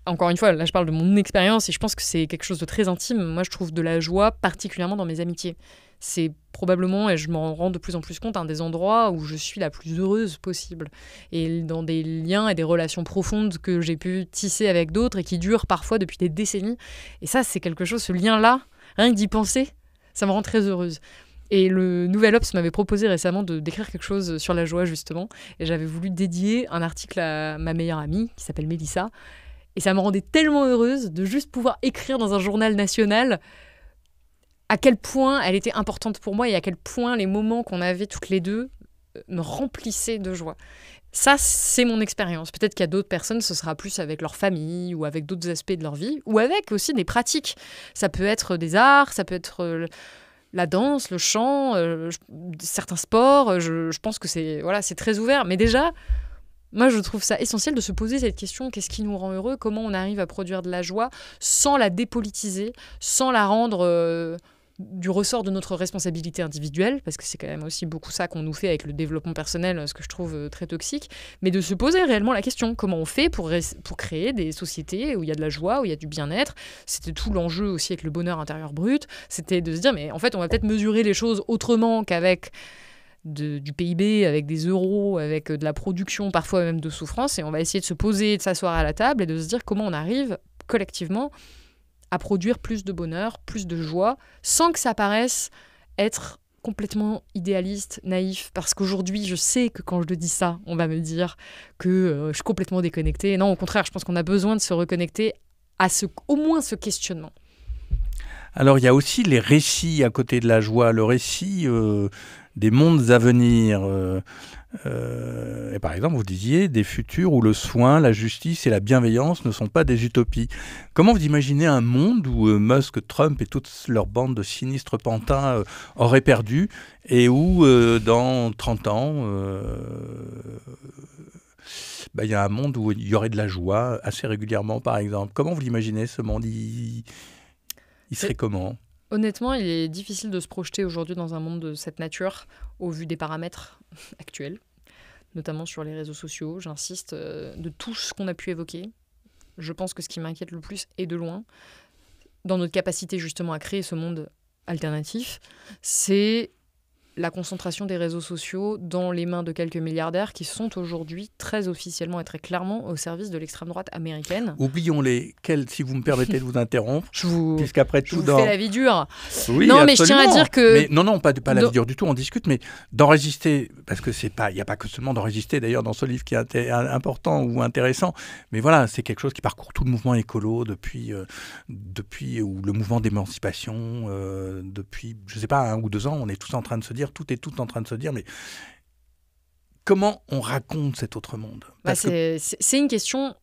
Encore une fois, là je parle de mon expérience et je pense que c'est quelque chose de très intime. Moi je trouve de la joie particulièrement dans mes amitiés. C'est probablement, et je m'en rends de plus en plus compte, un des endroits où je suis la plus heureuse possible. Et dans des liens et des relations profondes que j'ai pu tisser avec d'autres et qui durent parfois depuis des décennies. Et ça c'est quelque chose, ce lien-là, rien que d'y penser, ça me rend très heureuse. Et le Nouvel Obs m'avait proposé récemment d'écrire quelque chose sur la joie, justement. Et j'avais voulu dédier un article à ma meilleure amie, qui s'appelle Mélissa. Et ça me rendait tellement heureuse de juste pouvoir écrire dans un journal national à quel point elle était importante pour moi et à quel point les moments qu'on avait toutes les deux me remplissaient de joie. Ça, c'est mon expérience. Peut-être qu'il y a d'autres personnes, ce sera plus avec leur famille ou avec d'autres aspects de leur vie, ou avec aussi des pratiques. Ça peut être des arts, ça peut être... la danse, le chant, certains sports, je pense que c'est très ouvert. Mais déjà, moi, je trouve ça essentiel de se poser cette question, qu'est-ce qui nous rend heureux ? Comment on arrive à produire de la joie sans la dépolitiser, sans la rendre du ressort de notre responsabilité individuelle, parce que c'est quand même aussi beaucoup ça qu'on nous fait avec le développement personnel, ce que je trouve très toxique, mais de se poser réellement la question, comment on fait pour créer des sociétés où il y a de la joie, où il y a du bien-être. C'était tout l'enjeu aussi avec le bonheur intérieur brut, c'était de se dire, mais en fait, on va peut-être mesurer les choses autrement qu'avec du PIB, avec des euros, avec de la production, parfois même de souffrance, et on va essayer de se poser, de s'asseoir à la table et de se dire comment on arrive collectivement à produire plus de bonheur, plus de joie, sans que ça paraisse être complètement idéaliste, naïf, parce qu'aujourd'hui, je sais que quand je dis ça, on va me dire que je suis complètement déconnectée. Non, au contraire, je pense qu'on a besoin de se reconnecter au moins ce questionnement. Alors, il y a aussi les récits à côté de la joie, le récit des mondes à venir. Et par exemple, vous disiez des futurs où le soin, la justice et la bienveillance ne sont pas des utopies. Comment vous imaginez un monde où Musk, Trump et toute leur bande de sinistres pantins auraient perdu et où, dans 30 ans, il y a un monde où il y aurait de la joie assez régulièrement, par exemple. Comment vous l'imaginez, ce monde? Il serait comment? Honnêtement, il est difficile de se projeter aujourd'hui dans un monde de cette nature au vu des paramètres actuels, notamment sur les réseaux sociaux. J'insiste, de tout ce qu'on a pu évoquer. Je pense que ce qui m'inquiète le plus, et de loin, dans notre capacité justement à créer ce monde alternatif, c'est la concentration des réseaux sociaux dans les mains de quelques milliardaires qui sont aujourd'hui très officiellement et très clairement au service de l'extrême droite américaine. Oublions-les. Si vous me permettez de vous interrompre, puisqu'après tout, fais la vie dure. Oui, non, absolument. mais je tiens à dire que... Non, pas la vie dure du tout, on discute, mais d'en résister, parce que il n'y a pas que seulement d'en résister, d'ailleurs, dans ce livre qui est important ou intéressant, mais voilà, c'est quelque chose qui parcourt tout le mouvement écolo depuis ou le mouvement d'émancipation, depuis, je ne sais pas, 1 ou 2 ans, on est tous en train de se dire, tout est tout en train de se dire, mais comment on raconte cet autre monde? C'est une question...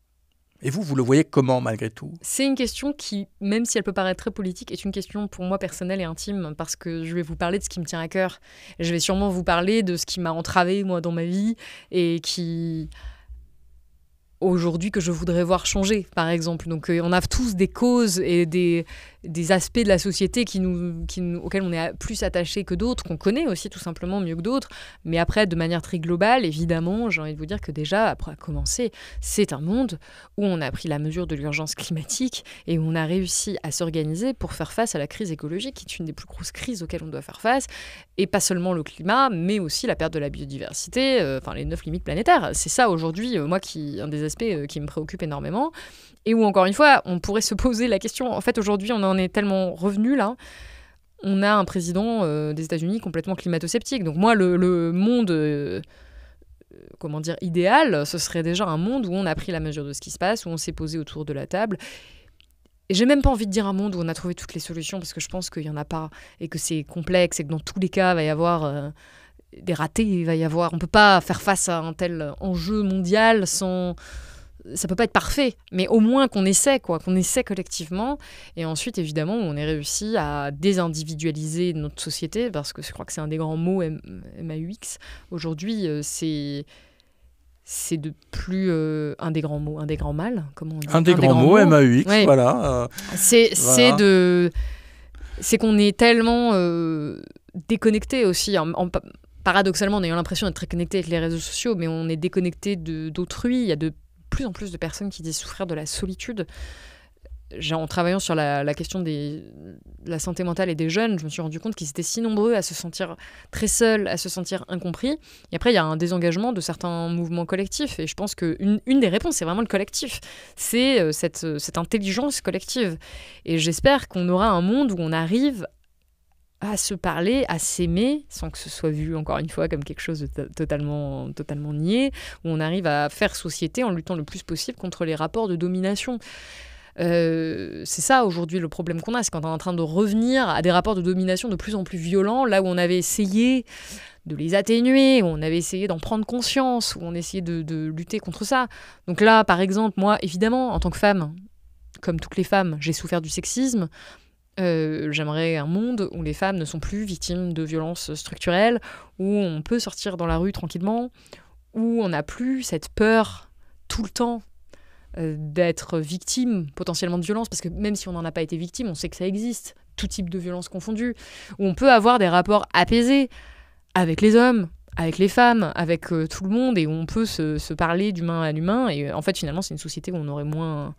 Et vous le voyez comment, malgré tout? C'est une question qui, même si elle peut paraître très politique, est une question pour moi personnelle et intime, parce que je vais vous parler de ce qui me tient à cœur. Et je vais sûrement vous parler de ce qui m'a entravé, moi, dans ma vie, et qui... aujourd'hui que je voudrais voir changer, par exemple. Donc on a tous des causes et des aspects de la société auxquels on est plus attaché que d'autres, qu'on connaît aussi tout simplement mieux que d'autres. Mais après, de manière très globale, évidemment, j'ai envie de vous dire que déjà, après commencer, c'est un monde où on a pris la mesure de l'urgence climatique et où on a réussi à s'organiser pour faire face à la crise écologique, qui est une des plus grosses crises auxquelles on doit faire face. Et pas seulement le climat, mais aussi la perte de la biodiversité, les 9 limites planétaires. C'est ça aujourd'hui, un des aspects qui me préoccupe énormément. Et où, encore une fois, on pourrait se poser la question. En fait, aujourd'hui, on en est tellement revenu là. On a un président des États-Unis complètement climato-sceptique. Donc moi, le monde... idéal, ce serait déjà un monde où on a pris la mesure de ce qui se passe, où on s'est posé autour de la table. Et j'ai même pas envie de dire un monde où on a trouvé toutes les solutions, parce que je pense qu'il y en a pas, et que c'est complexe, et que dans tous les cas, il va y avoir des ratés, on peut pas faire face à un tel enjeu mondial sans... Ça peut pas être parfait, mais au moins qu'on essaie collectivement. Et ensuite, évidemment, on ait réussi à désindividualiser notre société, parce que je crois que c'est un des grands mots MAUX. Aujourd'hui, c'est de plus un des grands mots, un des grands mâles, comment on dit ? Un des grands mots, MAUX, ouais. Voilà. C'est qu'on est tellement déconnecté aussi, paradoxalement, en ayant l'impression d'être très connecté avec les réseaux sociaux, mais on est déconnecté d'autrui. Il y a de plus en plus de personnes qui disent souffrir de la solitude. En travaillant sur la question de la santé mentale et des jeunes, je me suis rendu compte qu'ils étaient si nombreux à se sentir très seuls, à se sentir incompris. Et après, il y a un désengagement de certains mouvements collectifs. Et je pense qu'une des réponses, c'est vraiment le collectif. C'est cette intelligence collective. Et j'espère qu'on aura un monde où on arrive à se parler, à s'aimer, sans que ce soit vu, encore une fois, comme quelque chose de totalement nié, où on arrive à faire société en luttant le plus possible contre les rapports de domination. C'est ça, aujourd'hui, le problème qu'on a, c'est quand on est en train de revenir à des rapports de domination de plus en plus violents, là où on avait essayé de les atténuer, où on avait essayé d'en prendre conscience, où on essayait de lutter contre ça. Donc là, par exemple, moi, évidemment, en tant que femme, comme toutes les femmes, j'ai souffert du sexisme. J'aimerais un monde où les femmes ne sont plus victimes de violences structurelles, où on peut sortir dans la rue tranquillement, où on n'a plus cette peur tout le temps d'être victime potentiellement de violence, parce que même si on n'en a pas été victime, on sait que ça existe, tout type de violence confondue, où on peut avoir des rapports apaisés avec les hommes, avec les femmes, avec tout le monde, et où on peut se parler d'humain à l'humain. Et en fait, finalement, c'est une société où on aurait moins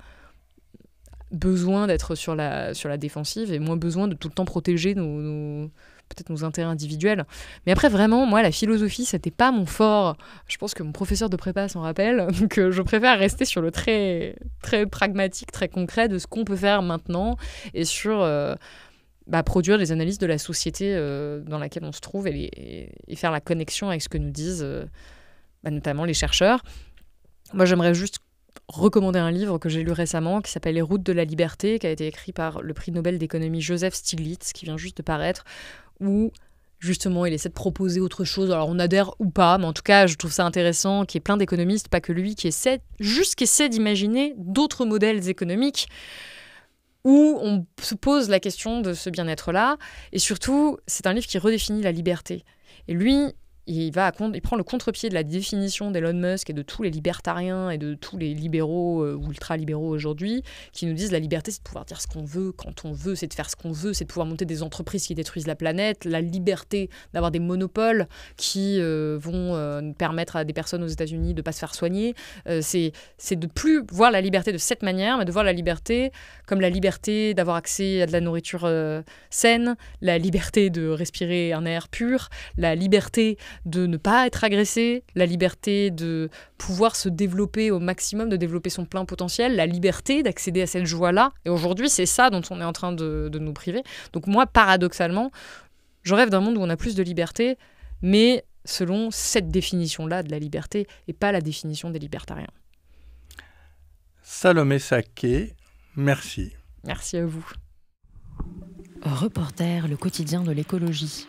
besoin d'être sur la défensive et moins besoin de tout le temps protéger peut-être nos intérêts individuels. Mais après, vraiment, moi, la philosophie, c'était pas mon fort. Je pense que mon professeur de prépa s'en rappelle, que je préfère rester sur le très, très pragmatique, très concret de ce qu'on peut faire maintenant et sur produire des analyses de la société dans laquelle on se trouve et faire la connexion avec ce que nous disent notamment les chercheurs. Moi, j'aimerais juste recommander un livre que j'ai lu récemment qui s'appelle Les routes de la liberté, qui a été écrit par le prix Nobel d'économie Joseph Stiglitz, qui vient juste de paraître, où justement il essaie de proposer autre chose. Alors on adhère ou pas, mais en tout cas je trouve ça intéressant qu'il y ait plein d'économistes, pas que lui, qui essaie d'imaginer d'autres modèles économiques où on se pose la question de ce bien-être-là. Et surtout, c'est un livre qui redéfinit la liberté. Et lui, il prend le contre-pied de la définition d'Elon Musk et de tous les libertariens et de tous les libéraux ou ultra-libéraux aujourd'hui qui nous disent la liberté, c'est de pouvoir dire ce qu'on veut, quand on veut, c'est de faire ce qu'on veut, c'est de pouvoir monter des entreprises qui détruisent la planète, la liberté d'avoir des monopoles qui vont permettre à des personnes aux États-Unis de ne pas se faire soigner. C'est de plus voir la liberté de cette manière, mais de voir la liberté comme la liberté d'avoir accès à de la nourriture saine, la liberté de respirer un air pur, la liberté de ne pas être agressé, la liberté de pouvoir se développer au maximum, de développer son plein potentiel, la liberté d'accéder à cette joie-là. Et aujourd'hui, c'est ça dont on est en train de nous priver. Donc moi, paradoxalement, je rêve d'un monde où on a plus de liberté, mais selon cette définition-là de la liberté et pas la définition des libertariens. Salomé Saquet, merci. Merci à vous. Reporter, le quotidien de l'écologie.